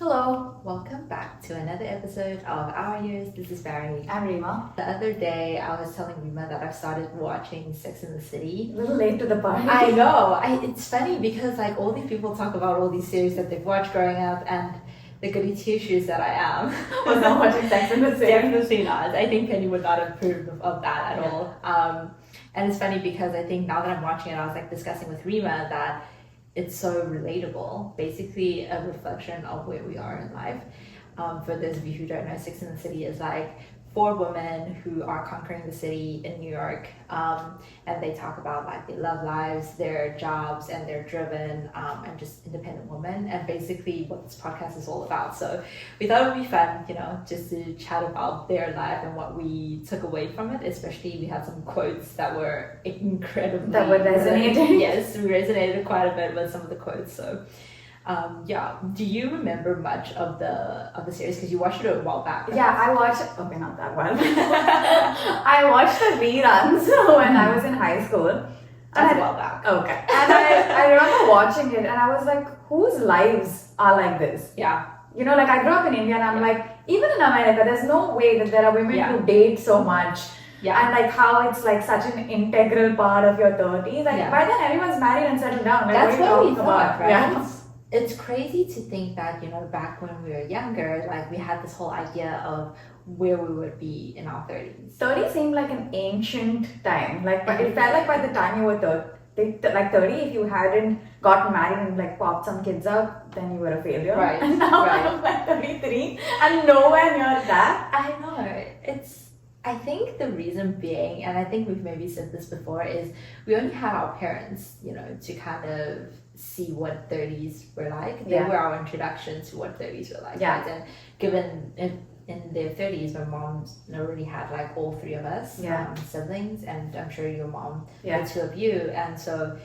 Hello, Welcome back to another episode of Our Years. This is Barry. I'm Rima. The other day, I was telling Rima that I've started watching Sex in the A City. little late to the party. I know. It's funny because like all these people talk about all these series that they've watched growing up, and the goody two shoes that I am was not watching Sex in the City. Definitely not. I think Penny would not approve of that at Yeah. all. And it's funny because I think now that I'm watching it, I was like discussing with Rima that it's so relatable, basically a reflection of where we are in life. For those of you who don't know, Sex in the City is like four women who are conquering the city in New York, and they talk about like their love lives, their jobs, and they're driven and just independent women, and basically what this podcast is all about. So we thought it would be fun, just to chat about their life and what we took away from it. Especially we had some quotes that were incredibly That were resonating. Yes, we resonated quite a bit with some of the quotes. So do you remember much of the series because you watched it a while back? Right? Yeah, I watched. Okay, not that one. I watched the reruns when I was in high school. That's a while back. Okay, and I remember watching it, and I was like, whose lives are like this? Yeah. Like I grew up in India, and I'm like, even in America, there's no way that there are women who date so much. Yeah. And like how it's like such an integral part of your 30s. Like by then everyone's married and settled down. Like, that's what we thought, right? Yeah. It's crazy to think that, back when we were younger, like we had this whole idea of where we would be in our 30s. 30 seemed like an ancient time. Like, but it felt like by the time you were 30, if you hadn't gotten married and like popped some kids out, then you were a failure. Right. And now I'm like 33 and nowhere near that. I know. I think the reason being, and I think we've maybe said this before, is we only had our parents, to kind of see what 30s were like. They were our introduction to what 30s were like. Yeah. Right? And given in their 30s, my mom already had like all three of us siblings, and I'm sure your mom, the two of you. And so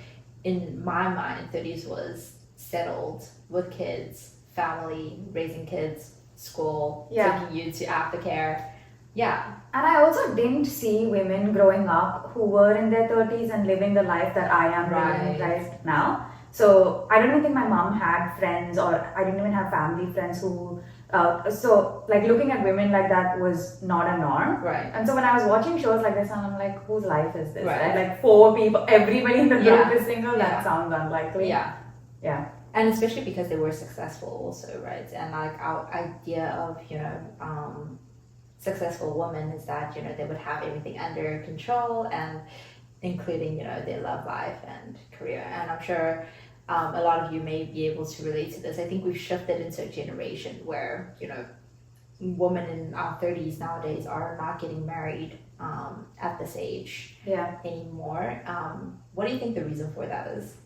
in my mind, 30s was settled with kids, family, raising kids, school, taking you to aftercare. Yeah. And I also didn't see women growing up who were in their 30s and living the life that I am living right now. So I don't even think my mom had friends, or I didn't even have family friends who, so like looking at women like that was not a norm. Right. And so when I was watching shows like this, I'm like, whose life is this? Right? Like four people, everybody in the group is single, that sounds unlikely. Yeah. Yeah. And especially because they were successful also, right? And like our idea of, successful women is that, they would have everything under control, and including, their love life and career. And I'm sure a lot of you may be able to relate to this. I think we've shifted into a generation where, women in our 30s nowadays are not getting married at this age anymore. What do you think the reason for that is?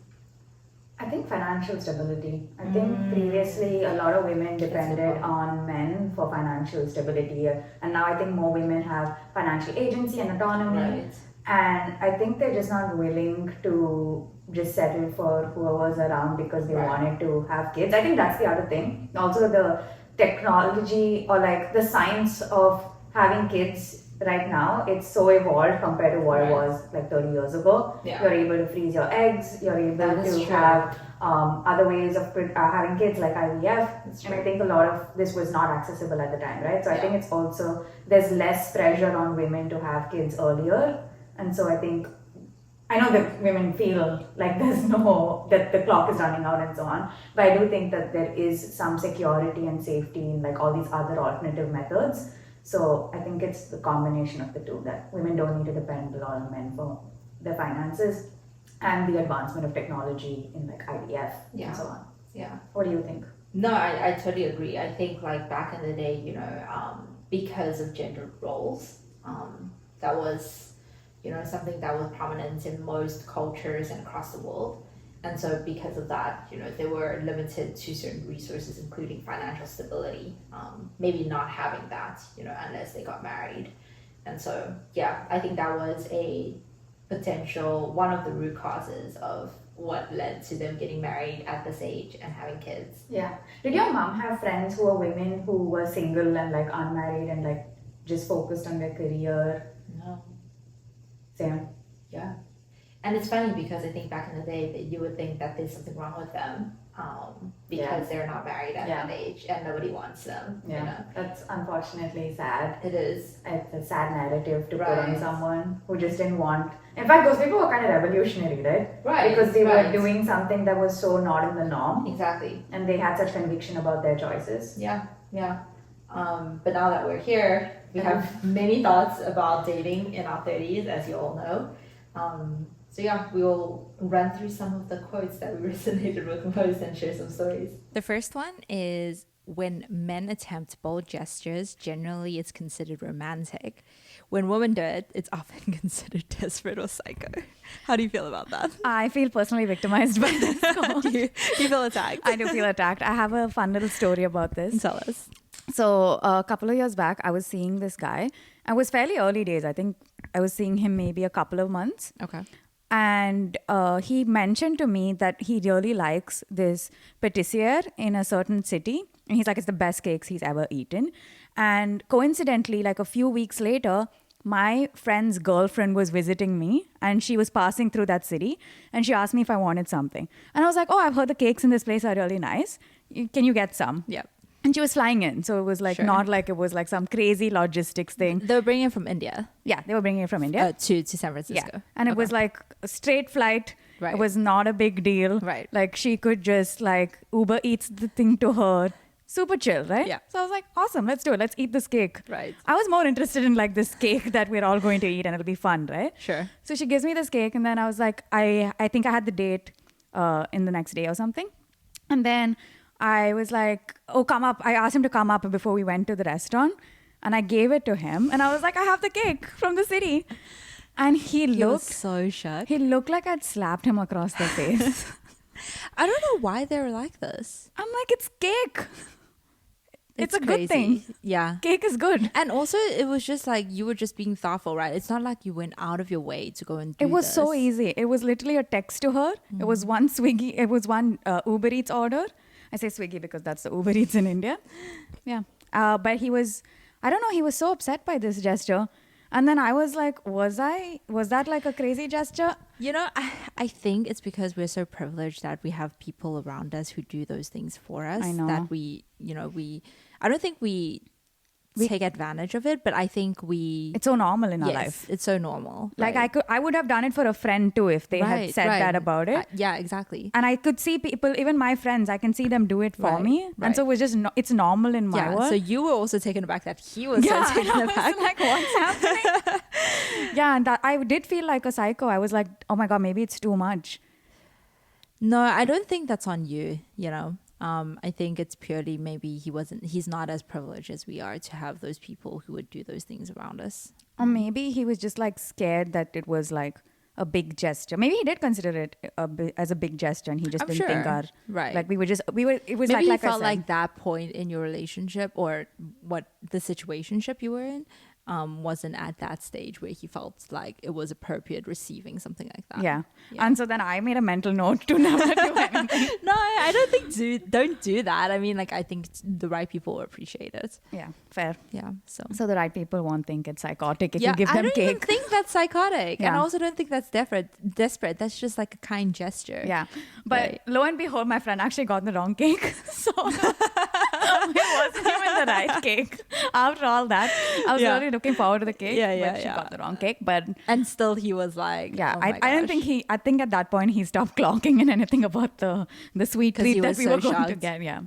I think financial stability. I think previously a lot of women depended on men for financial stability, and now I think more women have financial agency and autonomy. Right. And I think they're just not willing to just settle for whoever's around because they wanted to have kids. I think that's the other thing. Also the technology, or like the science of having kids right now, it's so evolved compared to what it was like 30 years ago. Yeah. You're able to freeze your eggs, you're able to have other ways of having kids like IVF. And I think a lot of this was not accessible at the time, right? So I think it's also, there's less pressure on women to have kids earlier. And so I know that women feel like that the clock is running out and so on, but I do think that there is some security and safety in like all these other alternative methods. So I think it's the combination of the two, that women don't need to depend a lot on men for their finances, and the advancement of technology in like IVF and so on. Yeah. What do you think? No, I totally agree. I think like back in the day, because of gender roles, that was, something that was prominent in most cultures and across the world. And so because of that, they were limited to certain resources, including financial stability, maybe not having that, unless they got married. And so, I think that was a potential, one of the root causes of what led to them getting married at this age and having kids. Yeah. Did your mom have friends who were women who were single and like unmarried and like just focused on their career? No. Same. Yeah. And it's funny because I think back in the day that you would think that there's something wrong with them. because they're not married at that age and nobody wants them. Yeah, You know? that's unfortunately sad. It is. It's a sad narrative to put on someone who just didn't want. In fact, those people were kind of revolutionary, right? Right. Because they were doing something that was so not in the norm. Exactly. And they had such conviction about their choices. Yeah, yeah. But now that we're here, we have many thoughts about dating in our 30s, as you all know. So yeah, we will run through some of the quotes that we resonated with most and share some stories. The first one is, when men attempt bold gestures, generally it's considered romantic. When women do it, it's often considered desperate or psycho. How do you feel about that? I feel personally victimized by this quote. Do you feel attacked? I do feel attacked. I have a fun little story about this. Tell us. So a couple of years back, I was seeing this guy. It was fairly early days. I think I was seeing him maybe a couple of months. Okay. And he mentioned to me that he really likes this patissier in a certain city. And he's like, it's the best cakes he's ever eaten. And coincidentally, like a few weeks later, my friend's girlfriend was visiting me and she was passing through that city. And she asked me if I wanted something. And I was like, oh, I've heard the cakes in this place are really nice. Can you get some? Yeah. And she was flying in. So it was like not like it was like some crazy logistics thing. They were bringing it from India. Yeah, they were bringing it from India. To San Francisco. Yeah. And it was like a straight flight. Right. It was not a big deal. Right. Like she could just like Uber Eats the thing to her. Super chill, right? Yeah. So I was like, awesome, let's do it. Let's eat this cake. Right. I was more interested in like this cake that we're all going to eat and it'll be fun, right? Sure. So she gives me this cake and then I was like, I think I had the date in the next day or something. And then I was like, oh, come up. I asked him to come up before we went to the restaurant. And I gave it to him. And I was like, I have the cake from the city. And he was looked so shocked. He looked like I'd slapped him across the face. I don't know why they were like this. I'm like, it's cake. It's a crazy. good thing. Yeah. Cake is good. And also, it was just like you were just being thoughtful, right? It's not like you went out of your way to go and do It was this. so easy. It was literally a text to her. It was one Swiggy. It was one Uber Eats order. I say Swiggy because that's the Uber Eats in India. Yeah. But he was, I don't know, he was so upset by this gesture. And then I was like, was that like a crazy gesture? You know, I think it's because we're so privileged that we have people around us who do those things for us. I know. That I don't think we take advantage of it, but I think it's so normal in our life. It's so normal. Like right. I would have done it for a friend too if they had said that about it. Yeah, exactly. And I could see people, even my friends, I can see them do it for me. Right. And so it was just, it's normal in my world. So you were also taken aback that he was so taken I aback. was like, what's happening? Yeah, and that, I did feel like a psycho. I was like, oh my God, maybe it's too much. No, I don't think that's on you, you know. I think it's purely maybe he's not as privileged as we are to have those people who would do those things around us. Or maybe he was just like scared that it was like a big gesture. Maybe he did consider it as a big gesture and he just didn't think it was maybe like he felt I said, like that point in your relationship or what the situationship you were in wasn't at that stage where he felt like it was appropriate receiving something like that. Yeah. And so then I made a mental note to never do anything. No, I don't think don't do that. I mean, like, I think the right people will appreciate it. Yeah, fair. Yeah, so the right people won't think it's psychotic if you give them I don't cake. even think that's psychotic. Yeah. And I also don't think that's desperate. That's just like a kind gesture. Yeah. But lo and behold, my friend actually got the wrong cake. So it wasn't even the right cake. After all that, I was really looking forward to the cake. But she got the wrong cake. And still he was like, yeah, oh my I don't think I think at that point he stopped clocking in anything about the sweet treat that we were going to get. Yeah.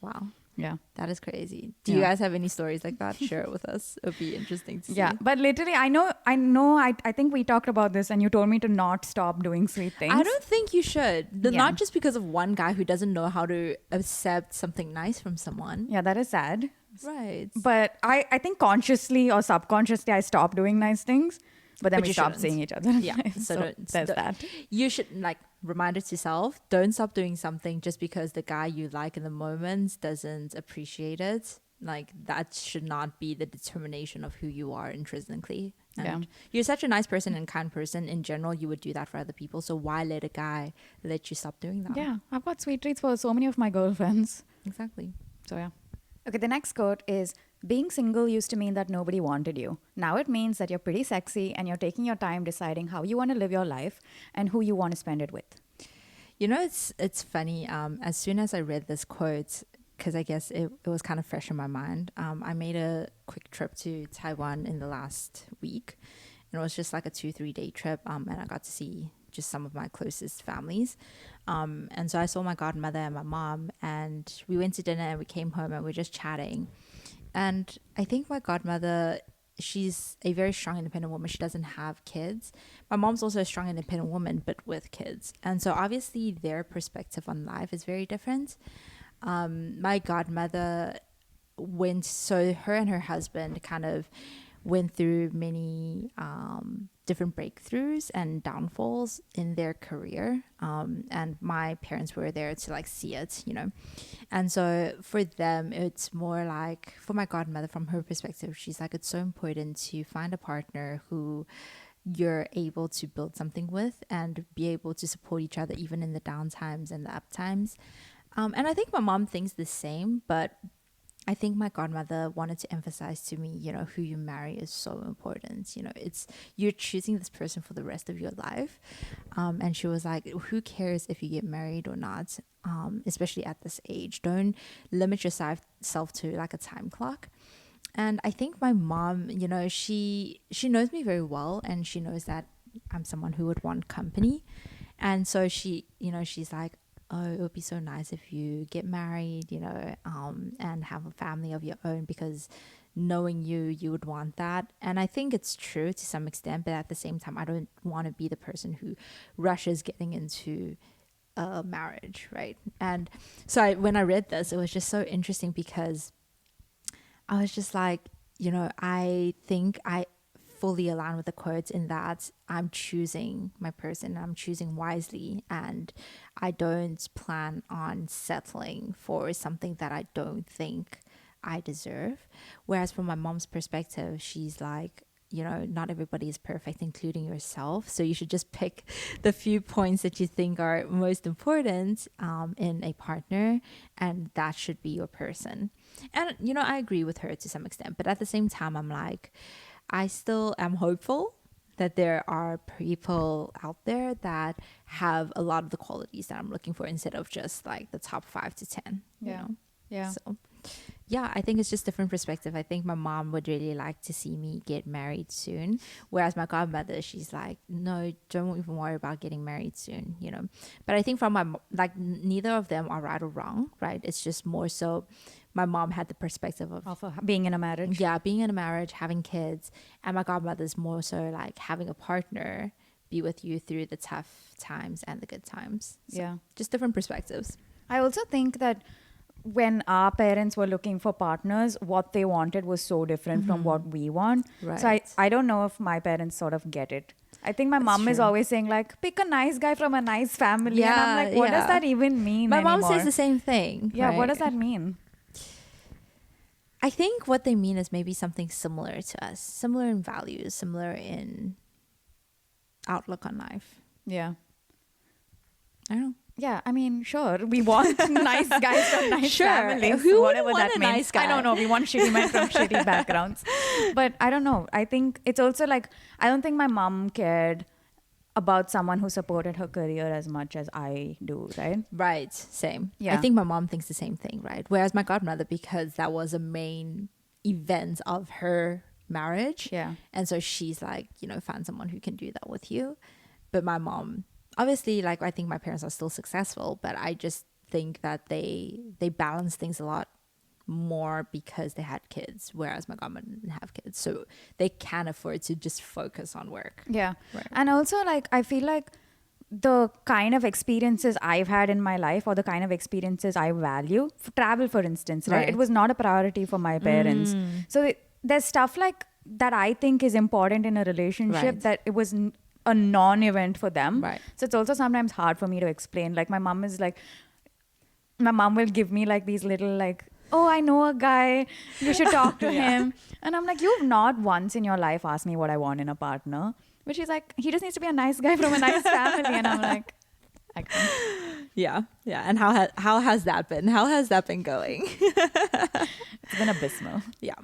Wow. Yeah. That is crazy. Do you guys have any stories like that? Share it with us. It would be interesting to see. Yeah. But literally, I think we talked about this and you told me to not stop doing sweet things. I don't think you should. Not just because of one guy who doesn't know how to accept something nice from someone. Yeah, that is sad. Right. But I think consciously or subconsciously I stopped doing nice things. But then we stopped seeing each other. Yeah. So there's that. You should remind it to yourself. Don't stop doing something just because the guy you like in the moment doesn't appreciate it. Like, that should not be the determination of who you are intrinsically. And you're such a nice person and kind person. In general, you would do that for other people. So why let a guy let you stop doing that? Yeah. I've got sweet treats for so many of my girlfriends. Exactly. So yeah. Okay, the next quote is, being single used to mean that nobody wanted you. Now it means that you're pretty sexy and you're taking your time deciding how you want to live your life and who you want to spend it with. You know, it's funny. As soon as I read this quote, because I guess it was kind of fresh in my mind, I made a quick trip to Taiwan in the last week. And it was just like a 2-3 day trip. And I got to see just some of my closest families. And so I saw my godmother and my mom, and we went to dinner and we came home and we were just chatting. And I think my godmother, she's a very strong independent woman. She doesn't have kids. My mom's also a strong independent woman, but with kids. And so obviously their perspective on life is very different. My godmother her and her husband kind of went through many different breakthroughs and downfalls in their career. And my parents were there to like see it, you know. And so for them, it's more like, for my godmother, from her perspective, she's like, it's so important to find a partner who you're able to build something with and be able to support each other even in the down times and the up times. And I think my mom thinks the same, but I think my godmother wanted to emphasize to me, you know, who you marry is so important. You know, you're choosing this person for the rest of your life. And she was like, who cares if you get married or not, especially at this age. Don't limit yourself to like a time clock. And I think my mom, you know, she knows me very well, and she knows that I'm someone who would want company. And so she, you know, she's like, oh, it would be so nice if you get married, you know, and have a family of your own, because knowing you would want that. And I think it's true to some extent, but at the same time, I don't want to be the person who rushes getting into a marriage, right? And so when I read this, it was just so interesting, because I was just like, you know, I think I fully align with the quotes in that I'm choosing my person, I'm choosing wisely, and I don't plan on settling for something that I don't think I deserve. Whereas from my mom's perspective, she's like, you know, not everybody is perfect, including yourself. So you should just pick the few points that you think are most important in a partner, and that should be your person. And, you know, I agree with her to some extent, but at the same time, I'm like, I still am hopeful that there are people out there that have a lot of the qualities that I'm looking for, instead of just like the top 5 to 10, you know? Yeah. So yeah, I think it's just different perspective. I think my mom would really like to see me get married soon, whereas my godmother, she's like, no, don't even worry about getting married soon, you know. But I think from like, neither of them are right or wrong, right? It's just more so my mom had the perspective of being in a marriage. Yeah, being in a marriage, having kids, and my godmother's more so like having a partner be with you through the tough times and the good times. So Yeah, just different perspectives. I also think that when our parents were looking for partners, what they wanted was so different from what we want. Right. So I don't know if my parents sort of get it. I think my mom is true. always saying like, pick a nice guy from a nice family. Yeah, and I'm like, what does that even mean My anymore? mom says the same thing. Yeah, right? what does that mean? I think what they mean is maybe something similar to us, similar in values, similar in outlook on life. Yeah. I don't know. Yeah, I mean, sure, we want nice guys from nice Sure. families. Who whatever wouldn't want that a means. nice guy? I don't know. We want shitty men from shitty backgrounds. But I don't know. I think it's also like, I don't think my mom cared about someone who supported her career as much as I do, right? Right. Same. Yeah. I think my mom thinks the same thing, right? Whereas my godmother, because that was a main event of her marriage. Yeah. And so she's like, you know, find someone who can do that with you. But my mom, obviously, like, I think my parents are still successful, but I just think that they balance things a lot more because they had kids, whereas my godmother didn't have kids. So they can afford to just focus on work. Yeah. Right. And also, like, I feel like the kind of experiences I've had in my life, or the kind of experiences I value, travel, for instance, right? It was not a priority for my parents. So there's stuff like that I think is important in a relationship, that it was a non-event for them. Right. So it's also sometimes hard for me to explain. Like, my mom will give me like these little like, oh, I know a guy, you should talk to him. And I'm like, you've not once in your life asked me what I want in a partner. But she's like, he just needs to be a nice guy from a nice family. And I'm like, I can't. Yeah. And how has that been? How has that been going? It's been abysmal. Yeah.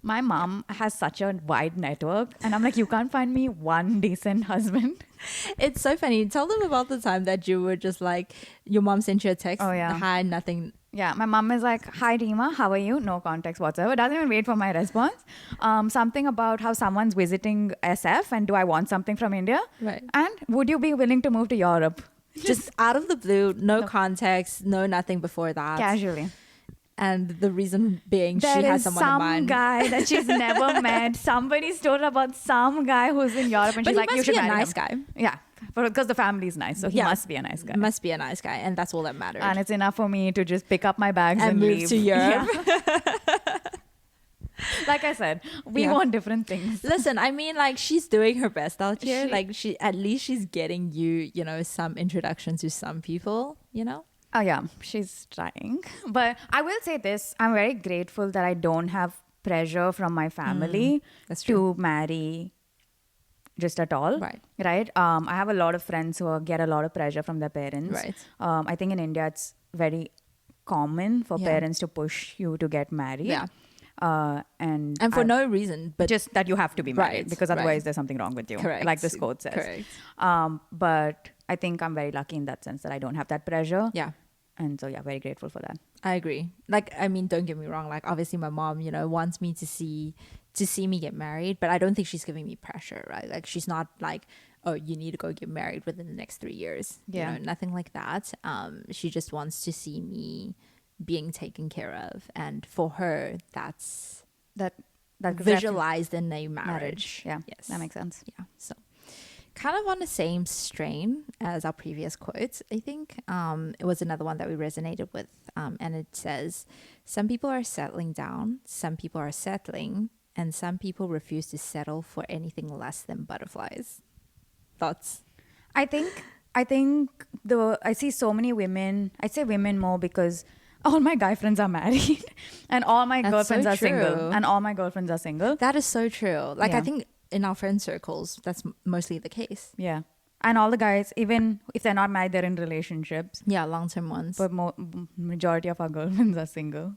My mom has such a wide network, and I'm like, you can't find me one decent husband. It's so funny. Tell them about the time that you were just like, your mom sent you a text. Oh, yeah. Hi, nothing. Yeah, my mom is like, "Hi, Reema, how are you?" No context whatsoever. Doesn't even wait for my response. Something about how someone's visiting SF and do I want something from India? Right. And would you be willing to move to Europe? Just out of the blue, no context, no nothing before that. Casually. And the reason being There she had is someone in some mind. guy that she's never met. Somebody's told her about some guy who's in Europe, and But she's he like, "You must should be a marry nice him." guy. Yeah, because the family's nice, so he must be a nice guy. Must be a nice guy, and that's all that matters. And it's enough for me to just pick up my bags and move leave to Europe. Yeah. Like I said, we Yeah. want different things. Listen, I mean, like, she's doing her best out here. She- At least she's getting you, some introduction to some people, Oh yeah, she's trying. But I will say this: I'm very grateful that I don't have pressure from my family that's to marry just at all. Right. Right. I have a lot of friends who get a lot of pressure from their parents. Right. I think in India it's very common for Yeah. parents to push you to get married. Yeah. And for no reason, but just that you have to be married Right, because otherwise right. there's something wrong with you. Correct. Like this quote says. Correct. But I think I'm very lucky in that sense that I don't have that pressure. Yeah. And so yeah, very grateful for that. I agree. Like, I mean, don't get me wrong. Like, obviously, my mom, wants me to see me get married, but I don't think she's giving me pressure, right? Like, she's not like, oh, you need to go get married within the next 3 years. Yeah. Nothing like that. She just wants to see me being taken care of, and for her, that's That visualized in a marriage. Yeah. Yes. That makes sense. Yeah. So, kind of on the same strain as our previous quotes, I think it was another one that we resonated with, and it says, "Some people are settling down, some people are settling, and some people refuse to settle for anything less than butterflies." Thoughts? I think I see so many women. I say women more because all my guy friends are married and all my That's girlfriends so are single. true. And all my girlfriends are single. That is so true. Like, I Yeah. think in our friend circles, that's mostly the case. Yeah. And all the guys, even if they're not married, they're in relationships. Yeah, long-term ones. But majority of our girlfriends are single.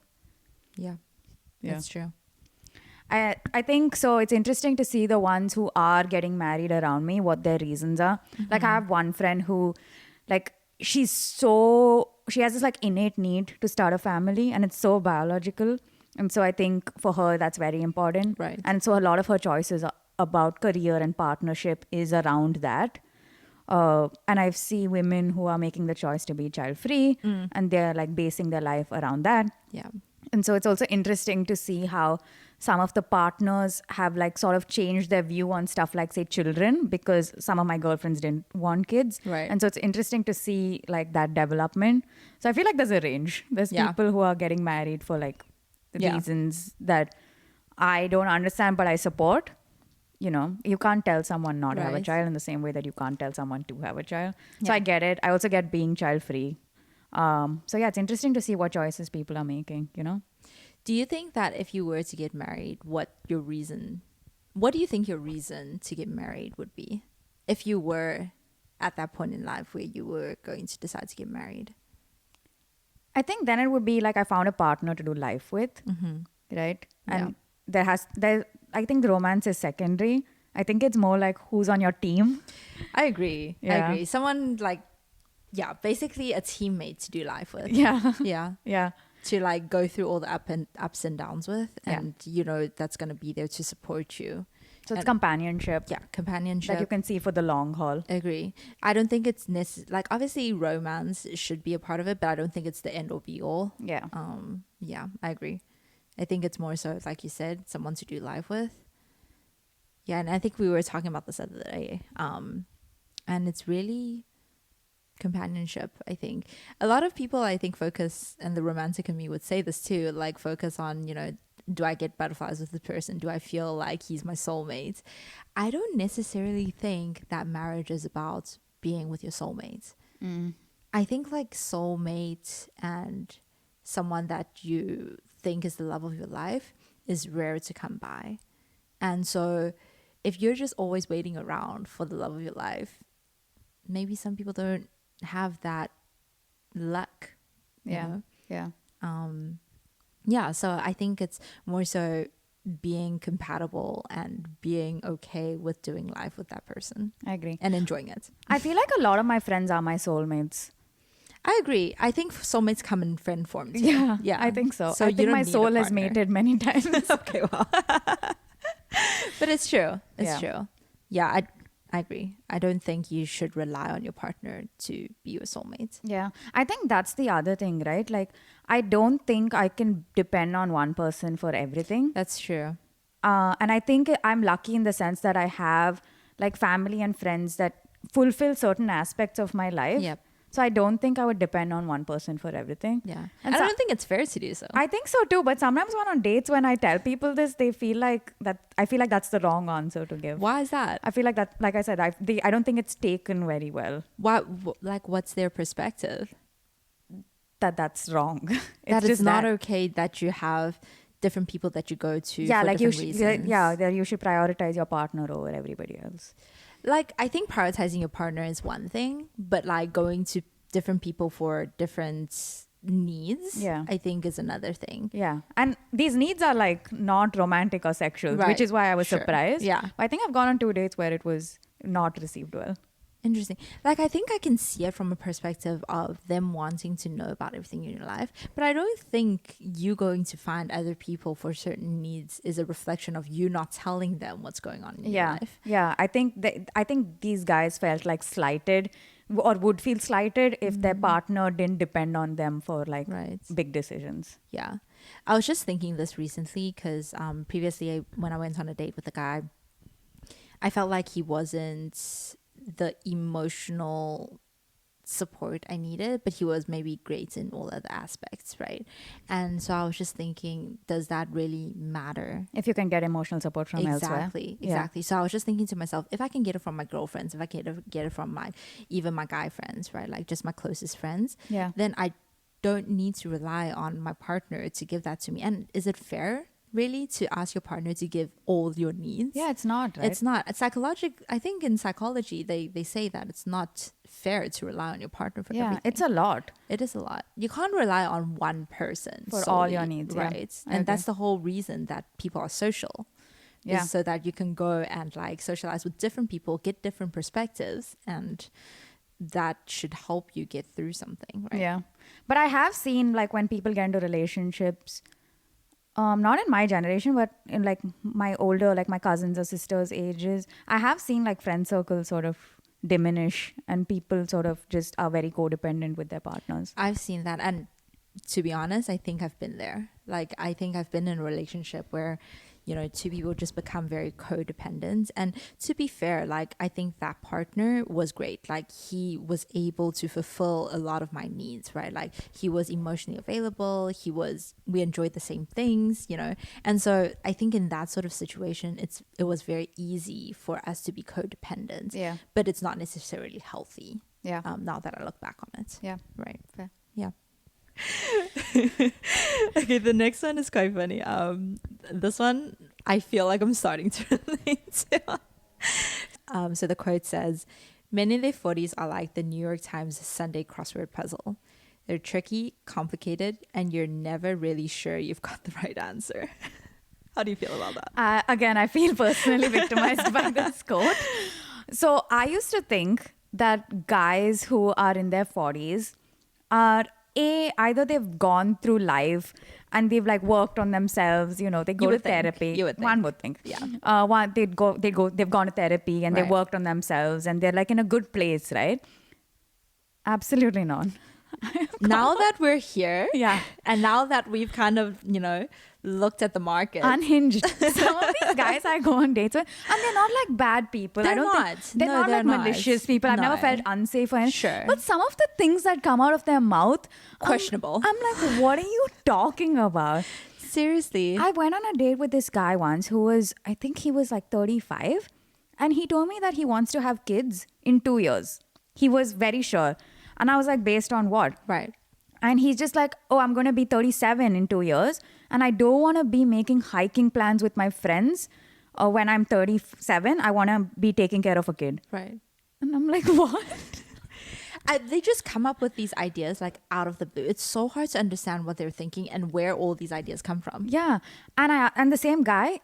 Yeah, Yeah. that's true. I think so. It's interesting to see the ones who are getting married around me, what their reasons are. Like, I have one friend who, like, she has this like innate need to start a family, and it's so biological. And so I think for her, that's very important. Right. And so a lot of her choices about career and partnership is around that. And I see women who are making the choice to be child free, and they're like basing their life around that. Yeah. And so it's also interesting to see how some of the partners have like sort of changed their view on stuff like, say, children, because some of my girlfriends didn't want kids. Right. And so it's interesting to see like that development. So I feel like there's a range. There's Yeah. people who are getting married for like Yeah. reasons that I don't understand, but I support. You can't tell someone not to have a Right. child in the same way that you can't tell someone to have a child. So Yeah. I get it. I also get being child free. So yeah, it's interesting to see what choices people are making, Do you think that if you were to get married, what do you think your reason to get married would be? If you were at that point in life where you were going to decide to get married? I think then it would be like I found a partner to do life with, right? And I think the romance is secondary. I think it's more like who's on your team. I agree. I Yeah. agree. Someone basically a teammate to do life with. Yeah. Yeah. Yeah. To like go through all the ups and downs with, Yeah. and that's going to be there to support you. So it's And- companionship Yeah, companionship. that you can see for the long haul. Agree. I don't think it's like, obviously romance should be a part of it, but I don't think it's the end or be all. Yeah. Yeah, I agree. I think it's more so, like you said, someone to do life with. Yeah, and I think we were talking about this the other day. And it's really companionship, I think. A lot of people, I think, focus, and the romantic in me would say this too, like focus on, do I get butterflies with this person? Do I feel like he's my soulmate? I don't necessarily think that marriage is about being with your soulmate. I think like soulmate and someone that you think is the love of your life is rare to come by. And so if you're just always waiting around for the love of your life, maybe some people don't have that luck. you Yeah. know? Yeah. Yeah, so I think it's more so being compatible and being okay with doing life with that person I agree. and enjoying it. I feel like a lot of my friends are my soulmates. I agree. I think soulmates come in friend form too. Yeah, I think so. So I you think don't my need a soul has partner. mated many times. Okay, well. But it's true. It's Yeah. true. Yeah, I agree. I don't think you should rely on your partner to be your soulmate. Yeah, I think that's the other thing, right? Like, I don't think I can depend on one person for everything. That's true. And I think I'm lucky in the sense that I have like family and friends that fulfill certain aspects of my life. Yep. So I don't think I would depend on one person for everything. Yeah. And I so- don't think it's fair to do so. I think so too. But sometimes when on dates, when I tell people this, they feel like that. I feel like that's the wrong answer to give. Why is that? I feel like that, like I said, I don't think it's taken very well. What's their perspective? That's wrong. That it's just not that. okay that you have different people that you go to Yeah, for like you different should. reasons. That you should prioritize your partner over everybody else. Like, I think prioritizing your partner is one thing, but like going to different people for different needs, Yeah. I think is another thing. Yeah, and these needs are like not romantic or sexual, Right. which is why I was Sure. surprised. Yeah. I think I've gone on 2 dates where it was not received well. Interesting. Like, I think I can see it from a perspective of them wanting to know about everything in your life, but I don't think you going to find other people for certain needs is a reflection of you not telling them what's going on in your life. Yeah. I think these guys felt like slighted, or would feel slighted if their partner didn't depend on them for like Right. big decisions. Yeah. I was just thinking this recently because previously when I went on a date with a guy, I felt like he wasn't the emotional support I needed, but he was maybe great in all other aspects, right? And so I was just thinking, does that really matter? If you can get emotional support from elsewhere. Exactly. So I was just thinking to myself, if I can get it from my girlfriends, if I can get it from even my guy friends, right? Like just my closest friends, Yeah. then I don't need to rely on my partner to give that to me. And is it fair, really, to ask your partner to give all your needs? Yeah, it's not, right? It's not. I think in psychology, they say that it's not fair to rely on your partner for Yeah, everything. it's a lot. It is a lot. You can't rely on one person For all solely, your needs, yeah. right? I And that's agree. the whole reason that people are social. Yeah. Is so that you can go and like socialize with different people, get different perspectives, and that should help you get through something, right? Yeah. But I have seen like when people get into relationships, not in my generation, but in like my older, like my cousins or sisters' ages, I have seen like friend circles sort of diminish and people sort of just are very codependent with their partners. I've seen that, and to be honest, I think I've been there. Like, I think I've been in a relationship where, you know, two people just become very codependent. And to be fair, like, I think that partner was great. Like, he was able to fulfill a lot of my needs, right? Like, he was emotionally available. We enjoyed the same things, you know? And so I think in that sort of situation, it was very easy for us to be codependent. Yeah. But it's not necessarily healthy. Yeah. Now that I look back on it. Yeah. Right. Fair. Yeah. Okay, the next one is quite funny. This one I feel like I'm starting to relate to. So the quote says, "Men in their 40s are like the New York Times Sunday crossword puzzle. They're tricky, complicated, and you're never really sure you've got the right answer." How do you feel about that? Again, I feel personally victimized by this quote. So I used to think that guys who are in their 40s are either they've gone through life and they've like worked on themselves, you know, they go You to would think. therapy. You would think. One would think. Yeah. They've gone to therapy and Right. they've worked on themselves and they're like in a good place, right? Absolutely not. Now that we're here, Yeah. and now that we've kind of, you know, looked at the market, Unhinged. Some of these guys I go on dates with, and they're not like bad people. They're I don't not. think they're No, not they're like not. malicious people. I've never No. felt unsafe or anything. Sure. But some of the things that come out of their mouth, Questionable. I'm like, what are you talking about? seriously, I went on a date with this guy once who was, I think he was like 35, and he told me that he wants to have kids in 2 years. He was very sure. And I was like, based on what? right. And he's just like, oh, I'm going to be 37 in 2 years. And I don't want to be making hiking plans with my friends when I'm 37. I want to be taking care of a kid. Right. And I'm like, what? They just come up with these ideas like out of the blue. It's so hard to understand what they're thinking and where all these ideas come from. Yeah. And the same guy,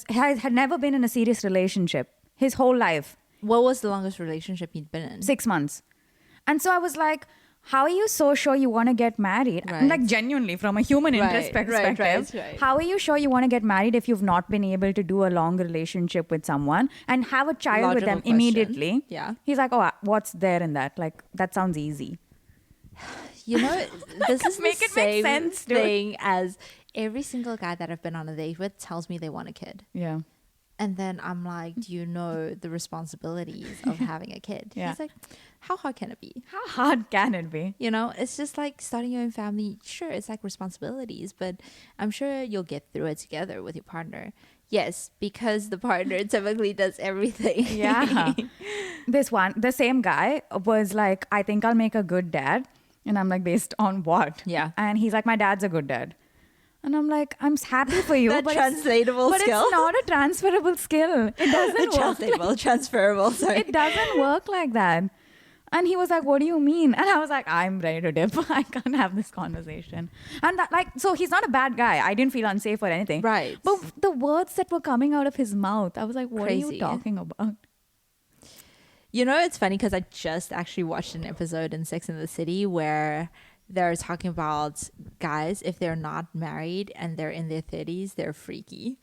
had never been in a serious relationship his whole life. What was the longest relationship he'd been in? 6 months. And so I was like, how are you so sure you want to get married? Right. Like genuinely from a human interest perspective. Right. How are you sure you want to get married if you've not been able to do a long relationship with someone and have a child with Logical them question. immediately? Yeah. He's like, oh, what's there in that? Like, that sounds easy. You know, this is Make the it make same sense, dude. thing as every single guy that I've been on a date with tells me they want a kid. Yeah. And then I'm like, do you know the responsibilities of having a kid? Yeah. He's like, how hard can it be? How hard can it be? You know, it's just like starting your own family. Sure, it's like responsibilities, but I'm sure you'll get through it together with your partner. Yes, because the partner typically does everything. Yeah. The same guy was like, I think I'll make a good dad. And I'm like, based on what? Yeah. And he's like, my dad's a good dad. And I'm like, I'm happy for you. That but translatable but skill. it's not a transferable skill. It doesn't work. Translatable, transferable. Sorry. It doesn't work like that. And he was like, what do you mean? And I was like, I'm ready to dip. I can't have this conversation. And that, like, so he's not a bad guy. I didn't feel unsafe or anything. Right. But the words that were coming out of his mouth, I was like, what are Crazy. you talking about? You know, it's funny because I just actually watched an episode in Sex and the City where they're talking about guys, if they're not married and they're in their 30s, they're freaky.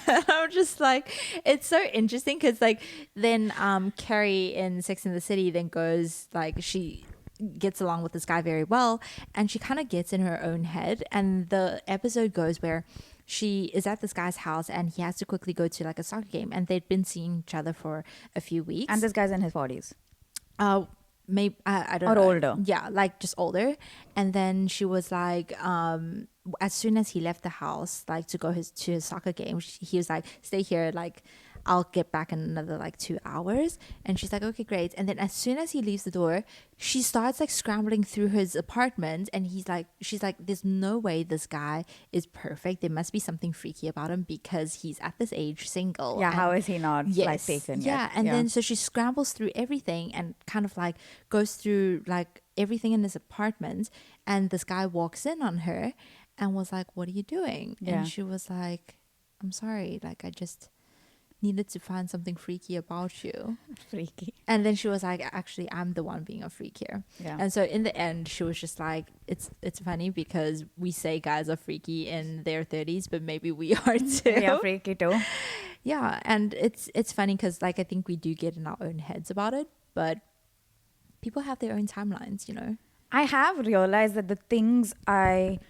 I'm just like, it's so interesting because like then Carrie in Sex and the City then goes like she gets along with this guy very well and she kind of gets in her own head, and the episode goes where she is at this guy's house and he has to quickly go to like a soccer game, and they'd been seeing each other for a few weeks. And this guy's in his 40s. Maybe I don't Or know. older. Yeah, like just older. And then she was like, as soon as he left the house, like to go to his soccer game, he was like, stay here, like I'll get back in another like 2 hours. And she's like, okay, great. And then as soon as he leaves the door, she starts like scrambling through his apartment, and she's like, there's no way this guy is perfect. There must be something freaky about him because he's at this age single. Yeah, And how is he not like yes, taken yeah. yet? And then so she scrambles through everything and kind of like goes through like everything in his apartment, and this guy walks in on her and was like, what are you doing? Yeah. And she was like, I'm sorry, like I just needed to find something freaky about you. Freaky. And then she was like, actually I'm the one being a freak here. Yeah. And so in the end she was just like, it's funny because we say guys are freaky in their 30s, but maybe we are too. Yeah, freaky too. Yeah, and it's funny because like I think we do get in our own heads about it, but people have their own timelines, you know. I have realized that the things I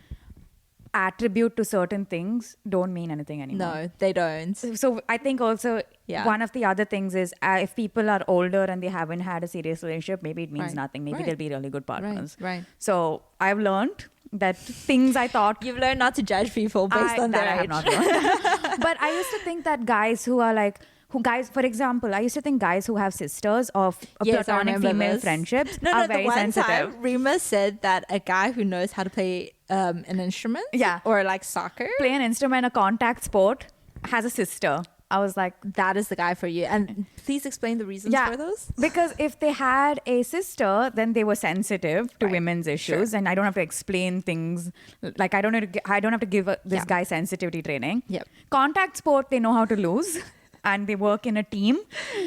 attribute to certain things don't mean anything anymore. No, they don't. So I think also Yeah. one of the other things is if people are older and they haven't had a serious relationship, maybe it means Right. nothing. Maybe Right. they'll be really good partners. Right. So I've learned that things I thought You've learned not to judge people based on that their I have age. not learned. But I used to think that guys who are like, for example, I used to think guys who have sisters or Yes, I platonic remember female this. friendships No, are the very one sensitive. time Rima said that a guy who knows how to play an instrument, Yeah. or like soccer, Play an instrument, a contact sport, has a sister. I was like, that is the guy for you. And please explain the reasons for those. Because if they had a sister, then they were sensitive to Right. women's issues, and I don't have to explain things. Like I don't have to give this Yeah. guy sensitivity training. Yep. Contact sport, they know how to lose, and they work in a team,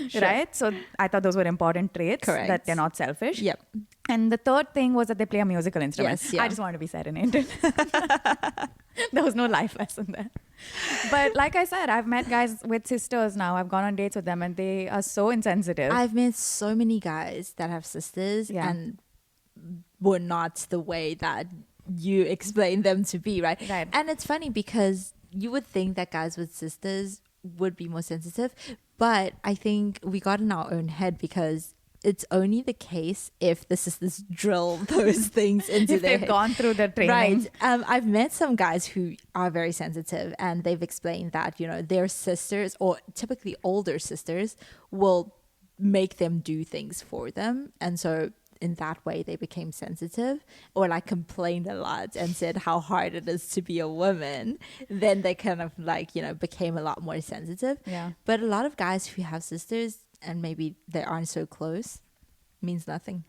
Sure. right? So I thought those were important traits. Correct. That they're not selfish. Yep. And the third thing was that they play a musical instrument. Yes, yeah. I just wanted to be serenaded. There was no life lesson there. But like I said, I've met guys with sisters now. I've gone on dates with them and they are so insensitive. I've met so many guys that have sisters Yeah. and were not the way that you explain them to be, right? Right. And it's funny because you would think that guys with sisters would be more sensitive, but I think we got in our own head because it's only the case if the sisters drill those things into if their they've head. gone through the training. Right. I've met some guys who are very sensitive, and they've explained that, you know, their sisters, or typically older sisters, will make them do things for them. And so in that way, they became sensitive, or like complained a lot and said how hard it is to be a woman. Then they kind of like, you know, became a lot more sensitive. Yeah. But a lot of guys who have sisters and maybe they aren't so close means nothing.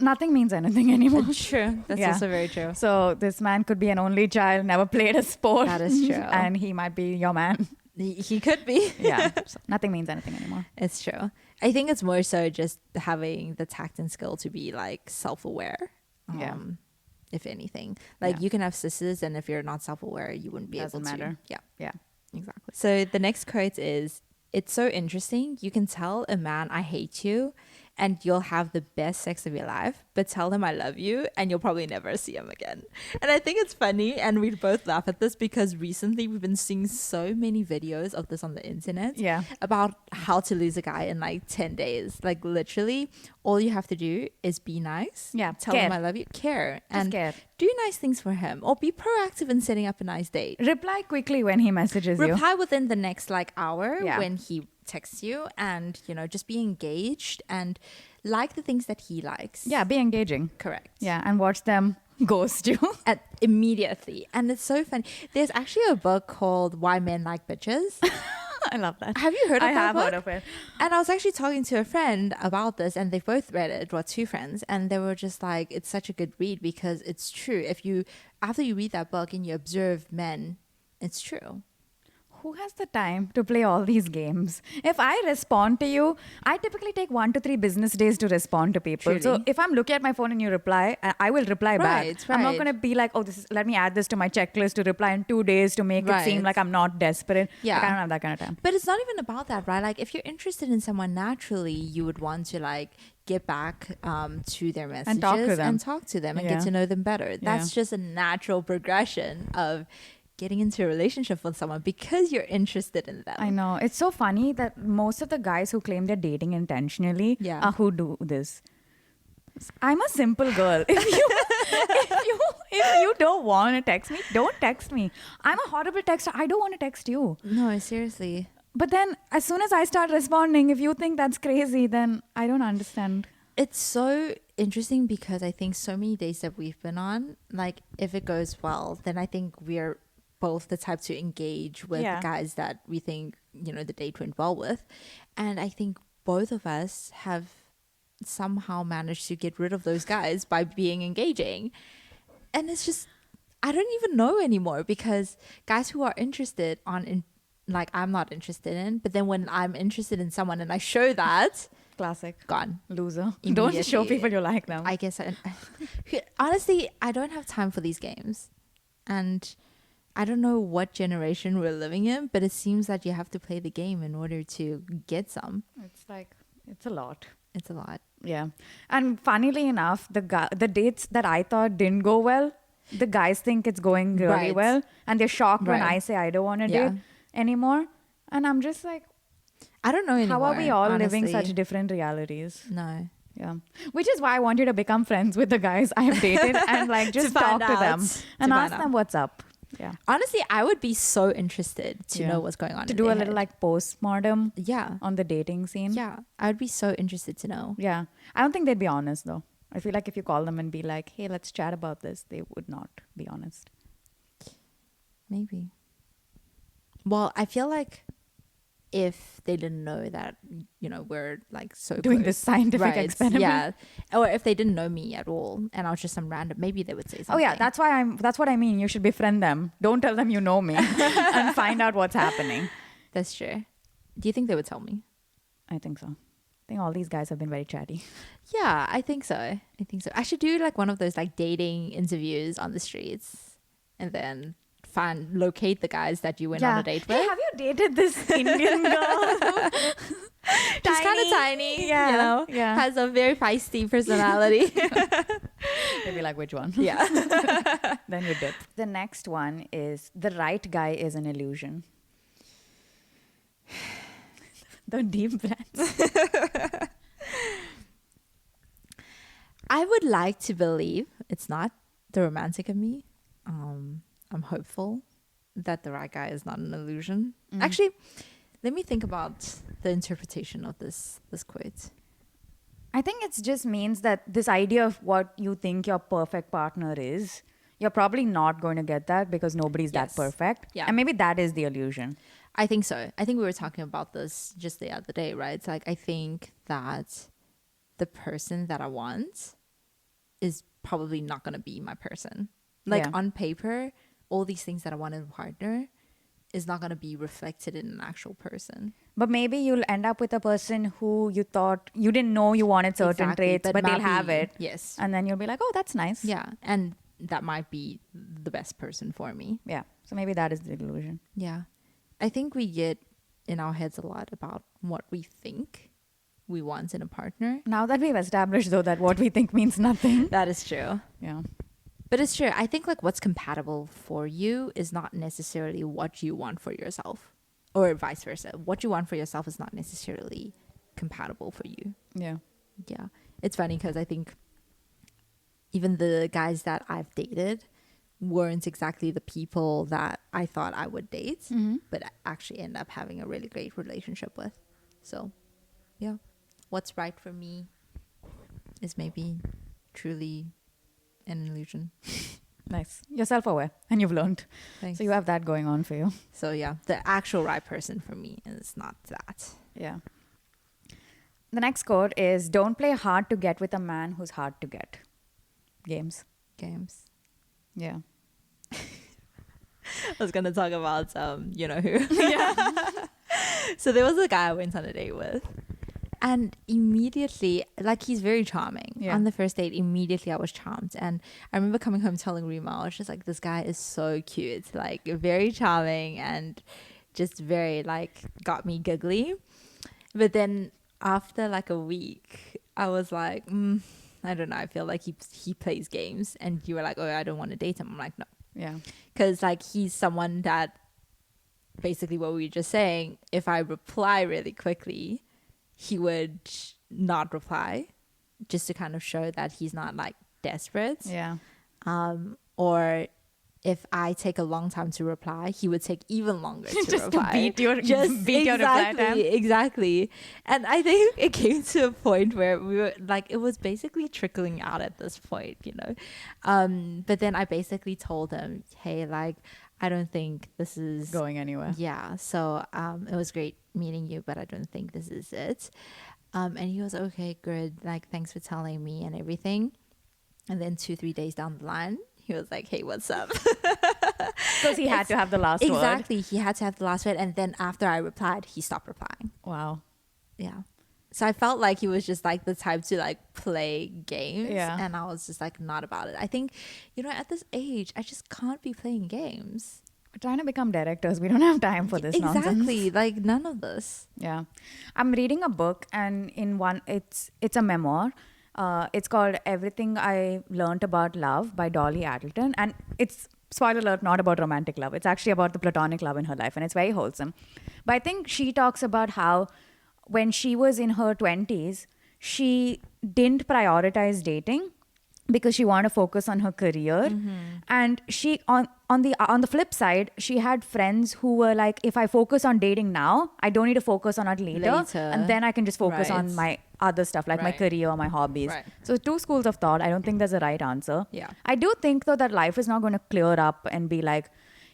Nothing means anything anymore. True. That's Yeah. also very true. So this man could be an only child, never played a sport. That is true. And he might be your man. He could be. Yeah. So nothing means anything anymore. It's true. I think it's more so just having the tact and skill to be like self-aware. Yeah. If anything, like Yeah. you can have sisters, and if you're not self-aware, you wouldn't be Doesn't able to. matter. Yeah, Yeah. exactly. So the next quote is, "It's so interesting. You can tell a man I hate you, and you'll have the best sex of your life, but tell him I love you, and you'll probably never see him again." And I think it's funny, and we both laugh at this because recently we've been seeing so many videos of this on the internet. Yeah. About how to lose a guy in like 10 days. Like literally, all you have to do is be nice. Yeah, Tell him care. I love you. Care. And care. do nice things for him, or be proactive in setting up a nice date. Reply quickly when he messages you. Reply within the next like hour Yeah. when he texts you, and just be engaged and like the things that he likes. Yeah, be engaging. Correct. Yeah, and watch them ghost you. Immediately. And it's so funny. There's actually a book called Why Men Like Bitches. I love that. Have you heard of I that have book? heard of it. And I was actually talking to a friend about this, and they both read it, well, two friends, and they were just like, it's such a good read because it's true. After you read that book and you observe men, it's true. Who has the time to play all these games? If I respond to you, I typically take 1 to 3 business days to respond to people. So Truly. if I'm looking at my phone and you reply, I will reply back. Right, I'm not right. going to be like, oh, let me add this to my checklist to reply in 2 days to make it seem Right. like I'm not desperate. Yeah. Like, I don't have that kind of time. But it's not even about that, right? Like if you're interested in someone naturally, you would want to like get back to their messages And talk to them. and Yeah. get to know them better. That's just a natural progression of getting into a relationship with someone because you're interested in them. I know. It's so funny that most of the guys who claim they're dating intentionally Yeah. are who do this. I'm a simple girl. If you don't want to text me, don't text me. I'm a horrible texter. I don't want to text you. No, seriously. But then as soon as I start responding, if you think that's crazy, then I don't understand. It's so interesting because I think so many dates that we've been on, like if it goes well, then I think we're both the type to engage with Yeah. guys that we think, the date went well with. And I think both of us have somehow managed to get rid of those guys by being engaging. And it's just, I don't even know anymore because guys who are interested like I'm not interested in, but then when I'm interested in someone and I show that, Classic. gone. Loser. Don't show Immediately. people you like them. I guess honestly, I don't have time for these games. And I don't know what generation we're living in, but it seems that you have to play the game in order to get some. It's a lot. It's a lot. Yeah. And funnily enough, the dates that I thought didn't go well, the guys think it's going really Right. well. And they're shocked when Right. I say I don't want to Yeah. date anymore. And I'm just like, I don't know anymore. how are we all living honestly. such different realities? No. Yeah. Which is why I want you to become friends with the guys I have dated and like just find talk to them out. and To ask find them out. what's up. Yeah. Honestly, I would be so interested to Yeah. know what's going on. To in do a their little head. like postmortem Yeah. on the dating scene. Yeah. I would be so interested to know. Yeah. I don't think they'd be honest though. I feel like if you call them and be like, hey, let's chat about this, they would not be honest. Maybe. Well, I feel like if they didn't know that, we're like so Doing close. this scientific experiment. Yeah. Or if they didn't know me at all and I was just some random, maybe they would say something. Oh yeah, that's what I mean. You should befriend them. Don't tell them you know me and find out what's happening. That's true. Do you think they would tell me? I think so. I think all these guys have been very chatty. Yeah, I think so. I should do like one of those like dating interviews on the streets and then locate the guys that you went on a date with. Hey, have you dated this Indian girl? She's kind of tiny, Yeah, yeah. has a very feisty personality. They'd be like, which one? Yeah. Then you dip. The next one is the right guy is an illusion. The deep breaths. I would like to believe it's not the romantic of me. I'm hopeful that the right guy is not an illusion. Actually, let me think about the interpretation of this quote. I think it just means that this idea of what you think your perfect partner is, you're probably not going to get that because nobody's Yes. that perfect. Yeah. And maybe that is the illusion. I think so. I think we were talking about this just the other day, right? It's like I think that the person that I want is probably not going to be my person. Like Yeah. on paper, all these things that I want in a partner is not going to be reflected in an actual person. But maybe you'll end up with a person who you thought you didn't know you wanted certain Exactly, traits, but they'll might have be- it. Yes. And then you'll be like, oh, that's nice. Yeah. And that might be the best person for me. Yeah. So maybe that is the illusion. Yeah. I think we get in our heads a lot about what we think we want in a partner. Now that we've established, though, that what we think means nothing. That is true. Yeah. But it's true. I think like what's compatible for you is not necessarily what you want for yourself, or vice versa. What you want for yourself is not necessarily compatible for you. Yeah. Yeah. It's funny because I think even the guys that I've dated weren't exactly the people that I thought I would date, but actually end up having a really great relationship with. So, yeah. What's right for me is maybe truly an illusion. Nice. You're self-aware and you've learned. Thanks. So you have that going on for you. So yeah, the actual right person for me is not that. Yeah. The next quote is, don't play hard to get with a man who's hard to get. Games. Games. Yeah. I was gonna talk about you know who. Yeah. So there was a guy I went on a date with, and immediately, like, he's very charming. Yeah. On the first date, immediately I was charmed, and I remember coming home telling Rima, I was just like, this guy is so cute, like very charming, and just very like got me giggly. But then after like a week, I was like, I don't know. I feel like he plays games, and you were like, oh, I don't want to date him. I'm like, no. Yeah. Because like he's someone that basically what we were just saying, if I reply really quickly, he would not reply, just to kind of show that he's not like desperate. Yeah. Or if I take a long time to reply, he would take even longer to Just reply. to beat your reply time. Exactly. And I think it came to a point where we were like, it was basically trickling out at this point, you know. But then I basically told him, hey, like, I don't think this is Going anywhere. Yeah. So it was great meeting you, but I don't think this is it. And he was okay, good. Like, thanks for telling me and everything. And then 2-3 days down the line, he was like, hey, what's up? Because he had to have the last word. Exactly. He had to have the last word. And then after I replied, he stopped replying. Wow. Yeah. So I felt like he was just like the type to like play games. Yeah. And I was just like not about it. I think, you know, at this age, I just can't be playing games. We're trying to become directors. We don't have time for this nonsense. Exactly. Like none of this. Yeah. I'm reading a book, and in one, it's a memoir. It's called Everything I Learned About Love by Dolly Addleton. And it's, spoiler alert, not about romantic love. It's actually about the platonic love in her life, and it's very wholesome. But I think she talks about how when she was in her 20s, she didn't prioritize dating because she wanted to focus on her career. And she on the flip side, she had friends who were like, if I focus on dating now, I don't need to focus on it later. And then I can just focus Right. on my other stuff, like my Right. career or my hobbies. Right. So two schools of thought. I don't think there's a right answer. Yeah. I do think though that life is not going to clear up and be like,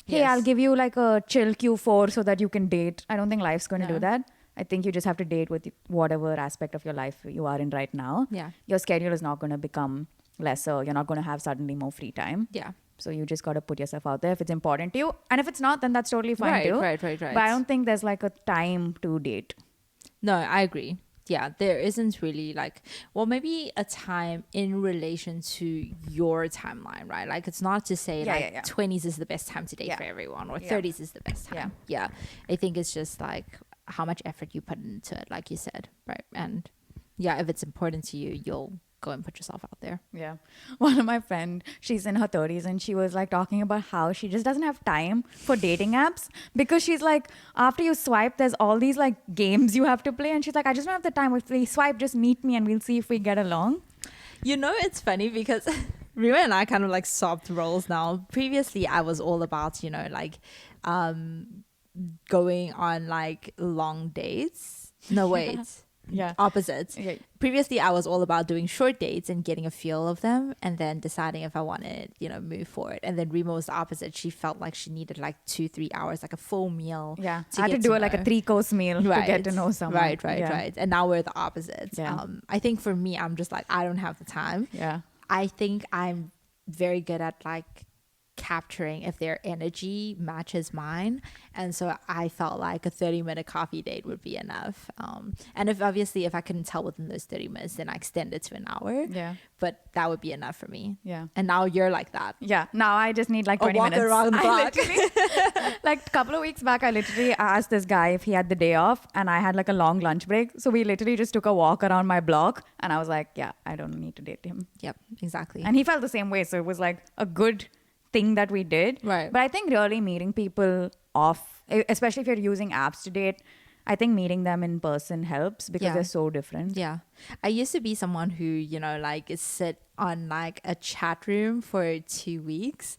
hey, Yes. I'll give you like a chill Q4 so that you can date. I don't think life's going to No. do that. I think you just have to date with whatever aspect of your life you are in right now. Yeah. Your schedule is not going to become lesser. You're not going to have suddenly more free time. Yeah. So you just got to put yourself out there if it's important to you. And if it's not, then that's totally fine too. Right. But I don't think there's like a time to date. No, I agree. Yeah, there isn't really like, well, maybe a time in relation to your timeline, right? Like, it's not to say Yeah. 20s is the best time to date Yeah. for everyone, or Yeah. 30s is the best time. Yeah. I think it's just like how much effort you put into it, like you said, right? And yeah, if it's important to you, you'll go and put yourself out there. Yeah. One of my friend, she's in her 30s, and she was like talking about how she just doesn't have time for dating apps because she's like, after you swipe, there's all these like games you have to play. And she's like, I just don't have the time. If we swipe, just meet me and we'll see if we get along. You know, it's funny because Rima and I kind of like swapped roles now. Previously, I was all about, you know, like going on like long dates. No, wait. Yeah. Opposites. Okay. Previously, I was all about doing short dates and getting a feel of them and then deciding if I wanted, you know, move forward. And then Rima was the opposite. She felt like she needed like 2-3 hours, like a full meal. Yeah. To I had to get do to it like a know. 3-course meal to get to know someone. Right. Yeah. And now we're the opposites. Yeah. I think for me, I'm just like, I don't have the time. Yeah. I think I'm very good at like capturing if their energy matches mine, and so I felt like a 30-minute coffee date would be enough. And if I couldn't tell within those 30 minutes, then I extend it to an hour. Yeah. But that would be enough for me. Yeah. And now you're like that. Yeah. Now I just need like A 20 walk minutes. around the I block. literally, like a couple of weeks back, I literally asked this guy if he had the day off, and I had like a long lunch break. So we literally just took a walk around my block, and I was like, yeah, I don't need to date him. Yep, exactly. And he felt the same way. So it was like a good thing that we did. Right. But I think really meeting people off, especially if you're using apps to date, I think meeting them in person helps because Yeah. they're so different. Yeah. I used to be someone who, like sit on like a chat room for 2 weeks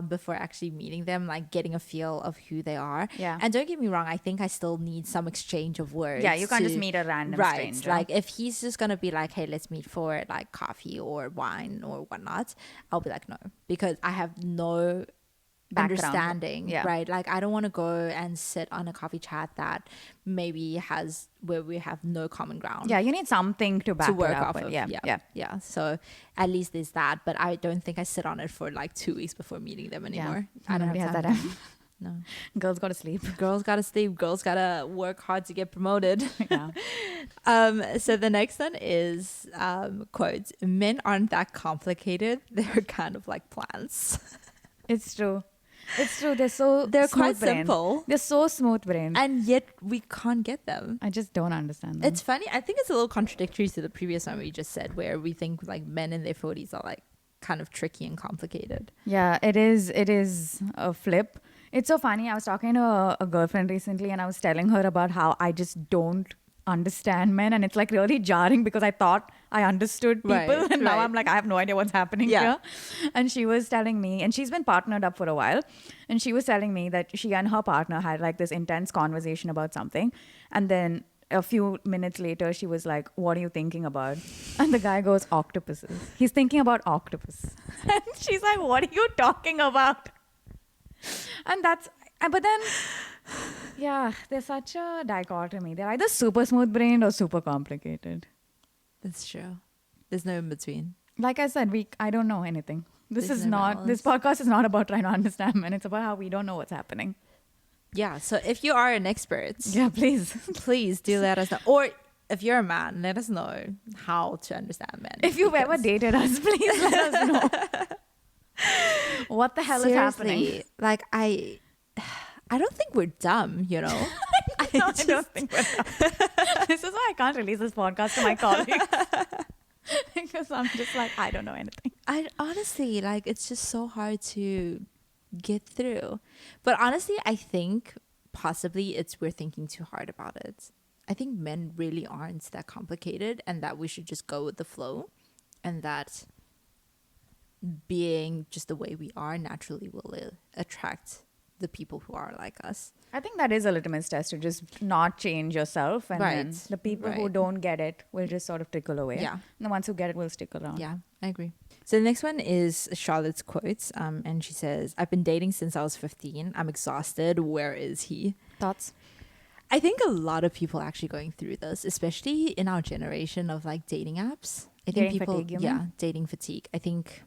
before actually meeting them, like getting a feel of who they are. Yeah. And don't get me wrong, I think I still need some exchange of words. Yeah, you can't to- just meet a random right. stranger. Like if he's just going to be like, hey, let's meet for like coffee or wine or whatnot, I'll be like, no, because I have no Background. understanding, Yeah. right? Like I don't want to go and sit on a coffee chat that maybe has where we have no common ground Yeah, you need something to back to work it up off with. of. Yeah. Yeah. So at least there's that, but I don't think I sit on it for like 2 weeks before meeting them anymore. I don't Nobody have has time. that time. No. Girls got to sleep. Girls gotta sleep. Girls gotta work hard to get promoted. Yeah. So the next one is quote: "Men aren't that complicated. They're kind of like plants." It's true. It's true. They're They're quite smooth-brained. simple. They're so smooth brain. And yet we can't get them. I just don't understand them. It's funny. I think it's a little contradictory to the previous one we just said, where we think like men in their 40s are like kind of tricky and complicated. Yeah, it is. It is a flip. It's so funny. I was talking to a girlfriend recently, and I was telling her about how I just don't understand men, and it's like really jarring because I thought I understood people, Right, and now right. I'm like, I have no idea what's happening Yeah. here. And she was telling me, and she's been partnered up for a while, and she was telling me that she and her partner had like this intense conversation about something, and then a few minutes later she was like, what are you thinking about? And the guy goes, octopuses. He's thinking about octopus. And she's like, what are you talking about? And that's, but then, yeah, there's such a dichotomy. They're either super smooth brained or super complicated. That's true. There's no in between. Like I said, I don't know anything. This There's is no not, this podcast is not about trying to understand men. It's about how we don't know what's happening. Yeah. So if you are an expert, Yeah, please. please do let us know. Or if you're a man, let us know how to understand men. If you've ever Because dated us, please let us know. What the hell is happening? seriously, like I don't think we're dumb, you know. I don't think we're done. This is why I can't release this podcast to my colleagues. Because I'm just like, I don't know anything. I honestly, like, it's just so hard to get through. But honestly, I think possibly we're thinking too hard about it. I think men really aren't that complicated, and that we should just go with the flow, and that being just the way we are naturally will attract the people who are like us. I think that is a litmus test to just not change yourself, and then Right. the people who Right. don't get it will just sort of trickle away. Yeah. And the ones who get it will stick around. Yeah, I agree. So the next one is Charlotte's quotes, and she says, "I've been dating since I was 15. I'm exhausted. Where is he?" Thoughts? I think a lot of people are actually going through this, especially in our generation of like dating apps. I think Dating people, fatigue, you yeah, mean? dating fatigue. I think,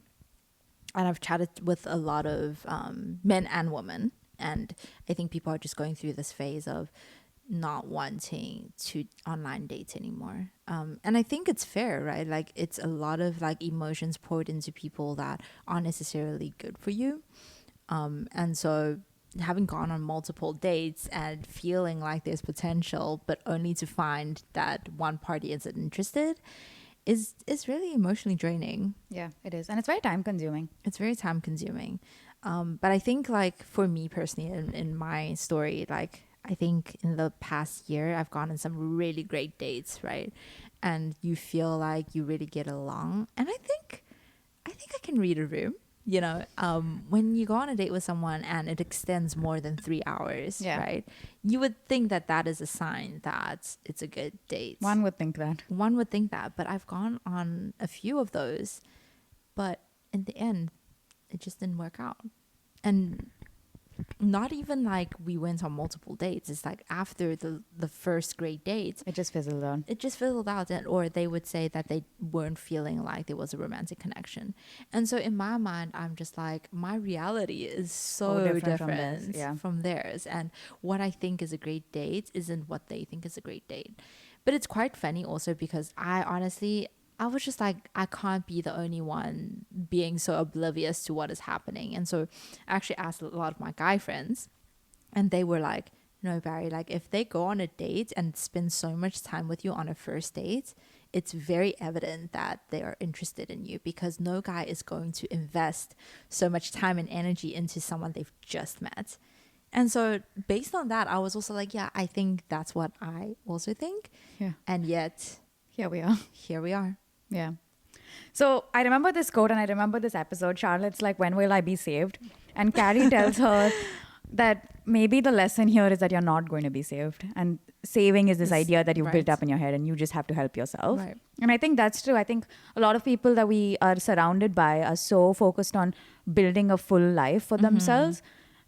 and I've chatted with a lot of men and women, and I think people are just going through this phase of not wanting to online date anymore. And I think it's fair, right? Like it's a lot of like emotions poured into people that aren't necessarily good for you. And so having gone on multiple dates and feeling like there's potential, but only to find that one party isn't interested is really emotionally draining. Yeah, it is. And it's very time consuming. It's very time consuming. But I think like for me personally in my story, like I think in the past year I've gone on some really great dates, right? And you feel like you really get along. And I think I can read a room. You know, when you go on a date with someone and it extends more than 3 hours, Yeah. right? You would think that is a sign that it's a good date. One would think that. One would think that, but I've gone on a few of those, but in the end, it just didn't work out. And not even like we went on multiple dates. It's like after the first great date, It just fizzled out. it just fizzled out, or they would say that they weren't feeling like there was a romantic connection. And so in my mind, I'm just like, my reality is so different from theirs, and what I think is a great date isn't what they think is a great date. But it's quite funny also because I was just like, I can't be the only one being so oblivious to what is happening. And so I actually asked a lot of my guy friends, and they were like, no, Barry, like if they go on a date and spend so much time with you on a first date, it's very evident that they are interested in you, because no guy is going to invest so much time and energy into someone they've just met. And so based on that, I was also like, yeah, I think that's what I also think. Yeah. And yet Here we are. here we are. Yeah. So I remember this quote and I remember this episode. Charlotte's like, when will I be saved? And Carrie tells her that maybe the lesson here is that you're not going to be saved. And saving is this idea that you've built up in your head and you just have to help yourself. Right. And I think that's true. I think a lot of people that we are surrounded by are so focused on building a full life for themselves.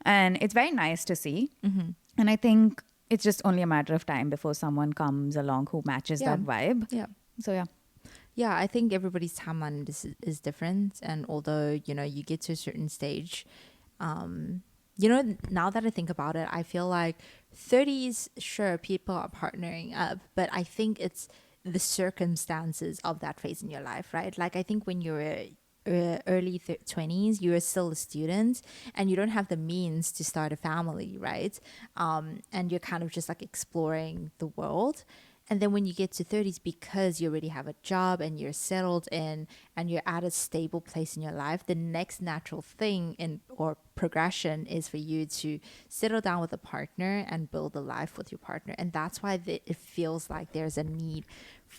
And it's very nice to see. And I think it's just only a matter of time before someone comes along who matches that vibe. Yeah. So yeah. Yeah, I think everybody's timeline is different. And although, you know, you get to a certain stage, you know, now that I think about it, I feel like 30s, sure, people are partnering up, but I think it's the circumstances of that phase in your life, right? Like, I think when you're early 20s, you're still a student and you don't have the means to start a family, right? And you're kind of just like exploring the world. And then when you get to 30s, because you already have a job and you're settled in and you're at a stable place in your life, the next natural thing or progression is for you to settle down with a partner and build a life with your partner. And that's why it feels like there's a need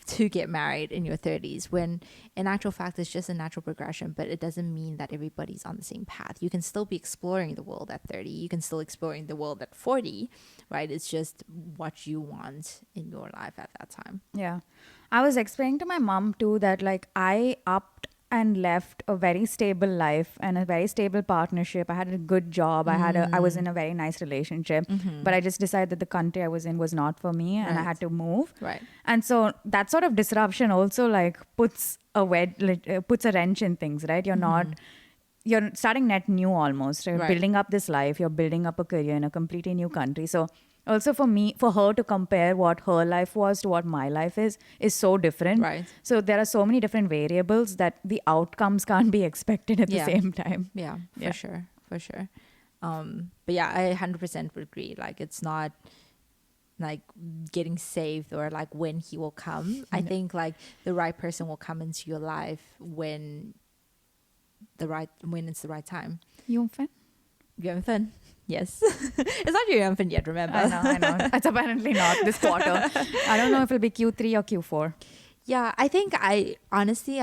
to get married in your 30s, when in actual fact it's just a natural progression, but it doesn't mean that everybody's on the same path. You can still be exploring the world at 30, you can still exploring the world at 40, right? It's just what you want in your life at that time. Yeah. I was explaining to my mom too that like I upped and left a very stable life and a very stable partnership. I had a good job. I was in a very nice relationship, but I just decided that the country I was in was not for me and I had to move. Right. And so that sort of disruption also like puts a wrench in things, right? You're starting net new almost. You're building up this life. You're building up a career in a completely new country. So also for her to compare what her life was to what my life is so different. Right. So there are so many different variables that the outcomes can't be expected at the same time. Yeah, for sure. But yeah, I 100% would agree. Like, it's not like getting saved or like when he will come. I think like the right person will come into your life when it's the right time. Yumfen? Yumfen. Yes. It's not your Yumfen yet, remember? I know. It's apparently not this quarter. I don't know if it'll be Q3 or Q4. Yeah, I think I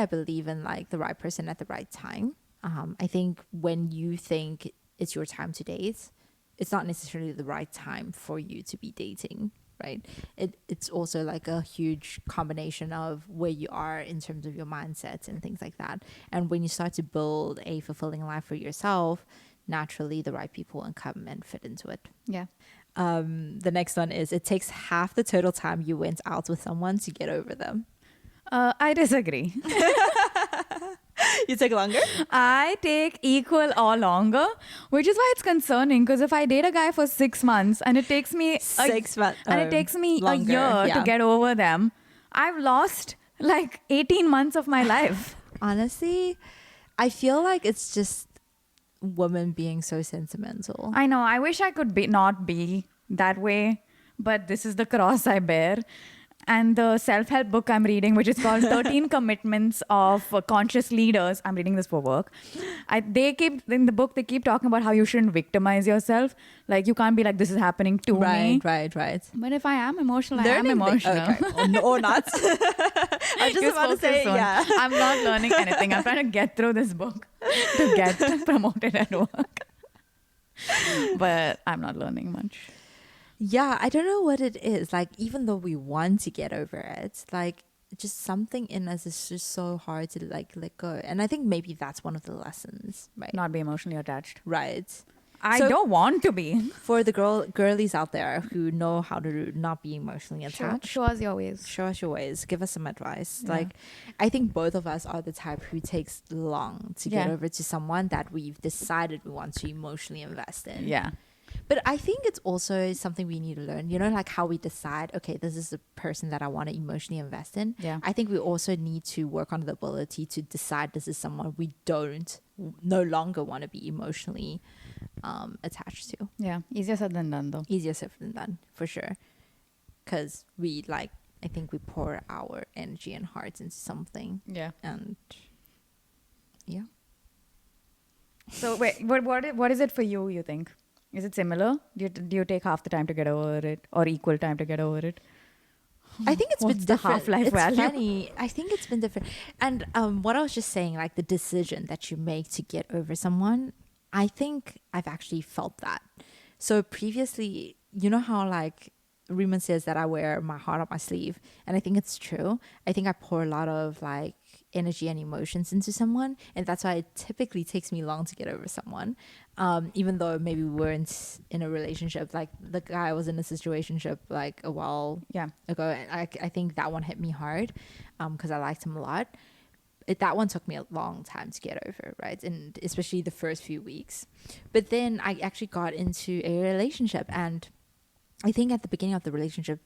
believe in like the right person at the right time. I think when you think it's your time to date, it's not necessarily the right time for you to be dating, right? It's also like a huge combination of where you are in terms of your mindset and things like that. And when you start to build a fulfilling life for yourself, naturally the right people will come and fit into it. Yeah. The next one is, it takes half the total time you went out with someone to get over them. I disagree. You take longer? I take equal or longer, which is why it's concerning, because if I date a guy for 6 months and it takes me a year to get over them, I've lost like 18 months of my life. Honestly, I feel like it's just women being so sentimental. I know. I wish I could not be that way, but this is the cross I bear. And the self-help book I'm reading, which is called 13 Commitments of Conscious Leaders. I'm reading this for work. In the book, they keep talking about how you shouldn't victimize yourself. Like, you can't be like, this is happening to me. Right. But if I am emotional, I am emotional. Okay. Or not. I was just about to say, yeah. I'm not learning anything. I'm trying to get through this book to get promoted at work. But I'm not learning much. Yeah, I don't know what it is. Like, even though we want to get over it, like, just something in us is just so hard to like let go. And I think maybe that's one of the lessons, right? Not be emotionally attached. Right. I So- don't want to be. For the girlies out there who know how to not be emotionally attached, Show us your ways. show us your ways, give us some advice. Yeah. Like, I think both of us are the type who takes long to get Yeah. over to someone that we've decided we want to emotionally invest in. Yeah. But I think it's also something we need to learn, you know, like how we decide, okay, this is the person that I want to emotionally invest in. Yeah. I think we also need to work on the ability to decide this is someone we no longer want to be emotionally attached to. Yeah. Easier said than done, though. Easier said than done, for sure. Because I think we pour our energy and hearts into something. Yeah. And yeah. So wait, what is it for you? You think? Is it similar? Do you take half the time to get over it, or equal time to get over it? I think it's been What's the different. half-life It's value? funny. I think it's been different. And what I was just saying, like the decision that you make to get over someone, I think I've actually felt that. So previously, you know how like Riemann says that I wear my heart on my sleeve, and I think it's true. I think I pour a lot of like energy and emotions into someone, and that's why it typically takes me long to get over someone. Even though maybe we weren't in a relationship, like the guy was in a situationship like a while ago, and I think that one hit me hard because I liked him a lot. That one took me a long time to get over, right? And especially the first few weeks. But then I actually got into a relationship, and I think at the beginning of the relationship,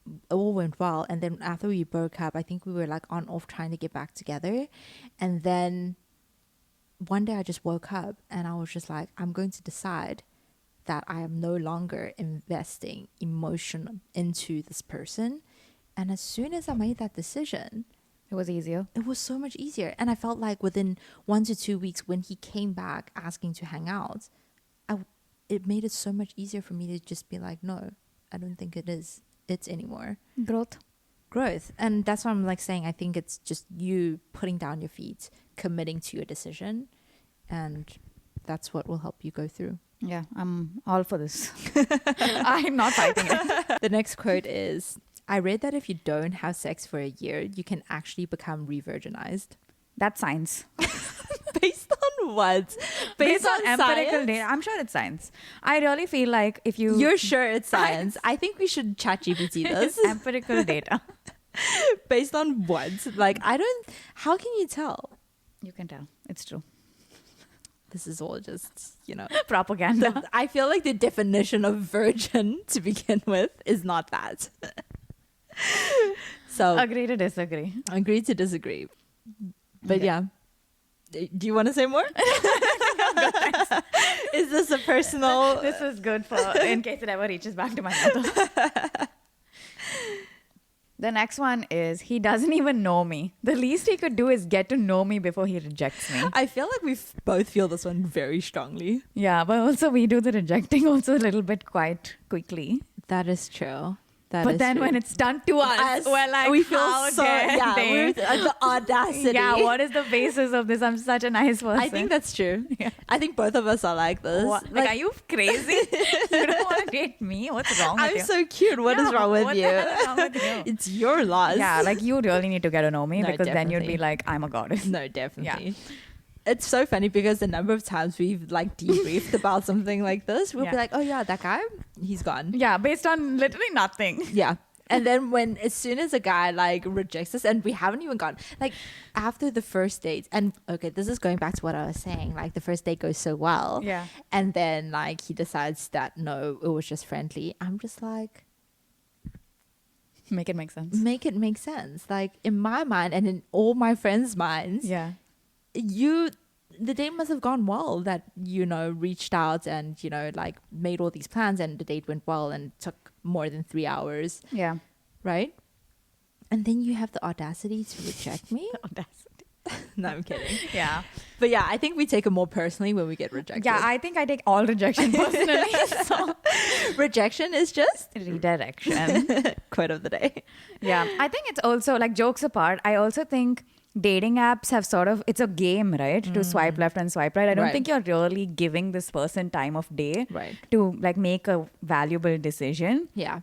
it all went well. And then after we broke up, I think we were like on off trying to get back together. And then one day I just woke up and I was just like, I'm going to decide that I am no longer investing emotion into this person. And as soon as I made that decision, It was easier. it was so much easier. And I felt like within 1 to 2 weeks when he came back asking to hang out, it made it so much easier for me to just be like, no, I don't think it's anymore. Growth. And that's what I'm like saying. I think it's just you putting down your feet, committing to your decision, and that's what will help you go through. Yeah, I'm all for this. I'm not fighting it. The next quote is, I read that if you don't have sex for a year, you can actually become re-virginized. That's science. Based on what? Based on empirical science? data. I'm sure it's science. I really feel like if you... You're sure it's science? I think we should chat GPT this. empirical data. Based on what? Like, how can you tell? You can tell. It's true. This is all just, Propaganda. I feel like the definition of virgin to begin with is not that. So, Agree to disagree. agree to disagree. But Okay. yeah. Do you want to say more? Is this a personal... This is good for in case it ever reaches back to my mother. The next one is, he doesn't even know me. The least he could do is get to know me before he rejects me. I feel like we both feel this one very strongly. Yeah, but also we do the rejecting also a little bit quite quickly. That is true. But then when it's done to us, we're like, we feel how so, dare they? we're the audacity. Yeah, what is the basis of this? I'm such a nice person. I think that's true. Yeah. I think both of us are like this. What? Like, are you crazy? You don't want to date me? What's wrong with I'm you? so cute. What is Yeah, wrong with what you? the hell is wrong with you? It's your loss. Yeah, like you really need to get to know me, No, because then you'd definitely. be like, I'm a goddess. No, definitely. It's so funny because the number of times we've like debriefed about something like this, we'll be like, oh yeah, that guy, he's gone. Yeah, based on literally nothing. Yeah. And then as soon as a guy like rejects us, and we haven't even gone, like after the first date, and okay, this is going back to what I was saying, like the first date goes so well. Yeah. And then like he decides that no, it was just friendly. I'm just like, Make it make sense. make it make sense. Like in my mind and in all my friends' minds, Yeah. the date must have gone well, that reached out and like made all these plans, and the date went well and took more than 3 hours, Yeah. right? And then you have the audacity to reject me. Audacity. No, I'm kidding. Yeah. But yeah, I think we take it more personally when we get rejected. Yeah, I think I take all rejection personally. So Rejection is just redirection. quote of the day. Yeah. I think it's also, like, jokes apart, I also think dating apps have it's a game, right? To swipe left and swipe right. I don't Right. think you're really giving this person time of day Right. to like make a valuable decision. Yeah.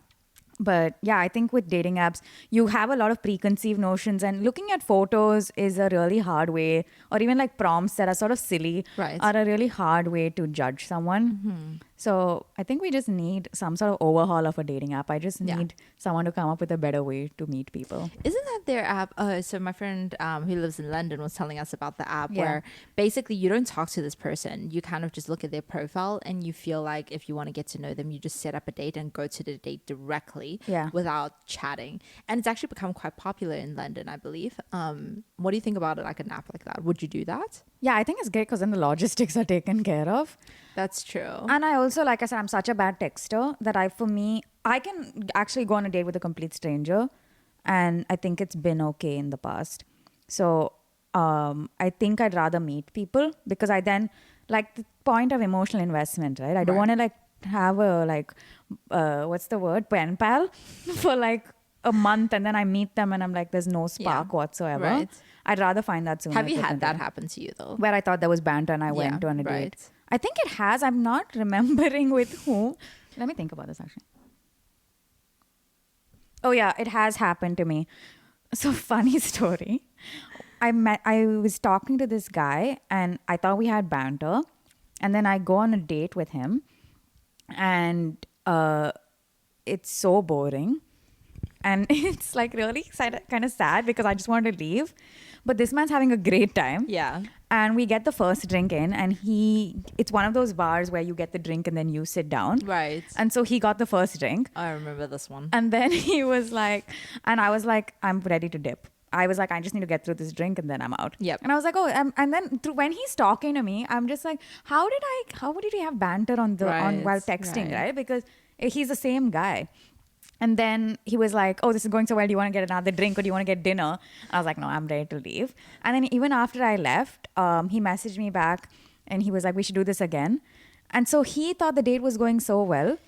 But yeah, I think with dating apps, you have a lot of preconceived notions, and looking at photos is a really hard way, or even like prompts that are sort of silly Right. are a really hard way to judge someone. So I think we just need some sort of overhaul of a dating app. I just Yeah. need someone to come up with a better way to meet people. Isn't that their app? So my friend who lives in London was telling us about the app Yeah. where basically you don't talk to this person. You kind of just look at their profile and you feel like if you want to get to know them, you just set up a date and go to the date directly Yeah. without chatting. And it's actually become quite popular in London, I believe. What do you think about it, like an app like that? Would you do that? Yeah, I think it's great because then the logistics are taken care of. That's true. And I also, like I said, I'm such a bad texter that I can actually go on a date with a complete stranger. And I think it's been okay in the past. So I think I'd rather meet people because I then, like the point of emotional investment, right? I don't Right. want to like have a like, what's the word? Pen pal for like a month and then I meet them and I'm like, there's no spark whatsoever. Right. I'd rather find that sooner. Have you if I had can that do it. happen to you though? Where I thought there was banter and I went on a date. right. I think it has. I'm not remembering with who. Let me think about this actually. Oh yeah, it has happened to me. So funny story. I was talking to this guy and I thought we had banter, and then I go on a date with him, and it's so boring, and it's like really kind of sad because I just want to leave, but this man's having a great time. Yeah. And we get the first drink in, and it's one of those bars where you get the drink and then you sit down. Right. And so he got the first drink. I remember this one. And then he was like, and I was like, I'm ready to dip. I was like, I just need to get through this drink and then I'm out. Yep. And I was like, oh, and then when he's talking to me, I'm just like, how did we have banter on Right, while texting, right. right? Because he's the same guy. And then he was like, oh, this is going so well. Do you want to get another drink or do you want to get dinner? And I was like, no, I'm ready to leave. And then even after I left, he messaged me back and he was like, we should do this again. And so he thought the date was going so well.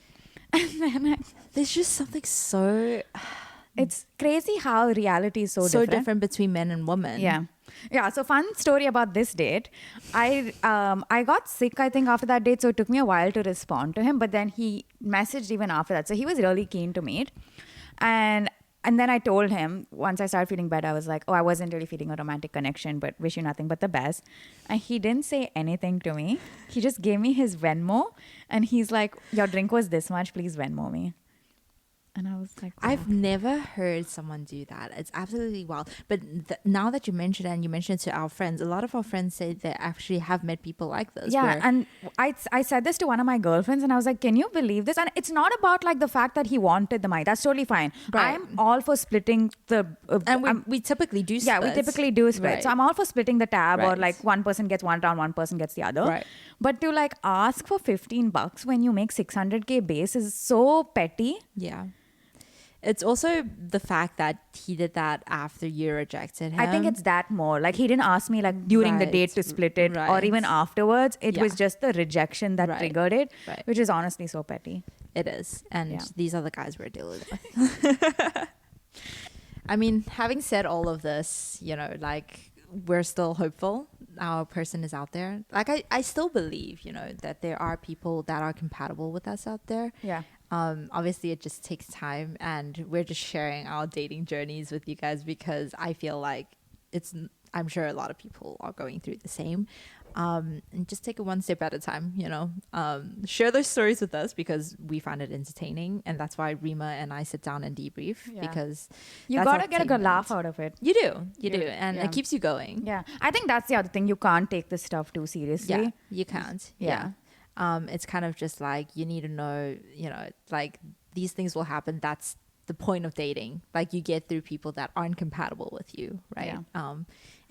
And then There's just something so it's crazy how reality is so different between men and women. Yeah. So fun story about this date. I got sick, I think, after that date, so it took me a while to respond to him. But then he messaged even after that, so he was really keen to meet. And then I told him once I started feeling better, I was like, oh, I wasn't really feeling a romantic connection, but wish you nothing but the best. And he didn't say anything to me. He just gave me his Venmo, and he's like, your drink was this much, please Venmo me. And I was like, wow. I've never heard someone do that. It's absolutely wild. But now that you mentioned it, and you mentioned it to our friends, a lot of our friends say they actually have met people like this. Yeah, where- and I said this to one of my girlfriends, and I was like, "Can you believe this?" And it's not about like the fact that he wanted the money. That's totally fine. Right. I'm all for splitting the. and we typically do yeah, we splits. typically do split. Right. So I'm all for splitting the tab, or Right. like one person gets one round, one person gets the other. Right. But to like ask for $15 when you make 600K base is so petty. Yeah. It's also the fact that he did that after you rejected him. I think it's that more. Like he didn't ask me like during the Right. date to split it or Right. even afterwards. It was Yeah. just the rejection that Right. triggered it, Right. which is honestly so petty. It is. And Yeah. these are the guys we're dealing with. I mean, having said all of this, like we're still hopeful. Our person is out there. Like I still believe, that there are people that are compatible with us out there. Yeah. Obviously it just takes time, and we're just sharing our dating journeys with you guys because I feel like I'm sure a lot of people are going through the same. And just take it one step at a time, share those stories with us because we find it entertaining, and that's why Rima and I sit down and debrief because You that's gotta get a good entertainment. laugh out of it. You do, and Yeah. it keeps you going. Yeah. I think that's the other thing. You can't take this stuff too seriously. Yeah, you can't. Yeah. It's kind of just like you need to know, like these things will happen. That's the point of dating. Like you get through people that aren't compatible with you, right? Yeah. And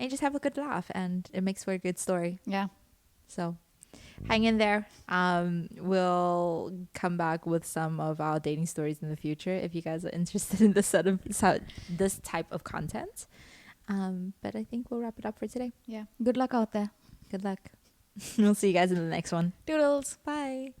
you just have a good laugh, and it makes for a good story. Yeah. So hang in there. We'll come back with some of our dating stories in the future if you guys are interested in this type of content. But I think we'll wrap it up for today. Yeah. Good luck out there. Good luck. We'll see you guys in the next one. Toodles. Bye.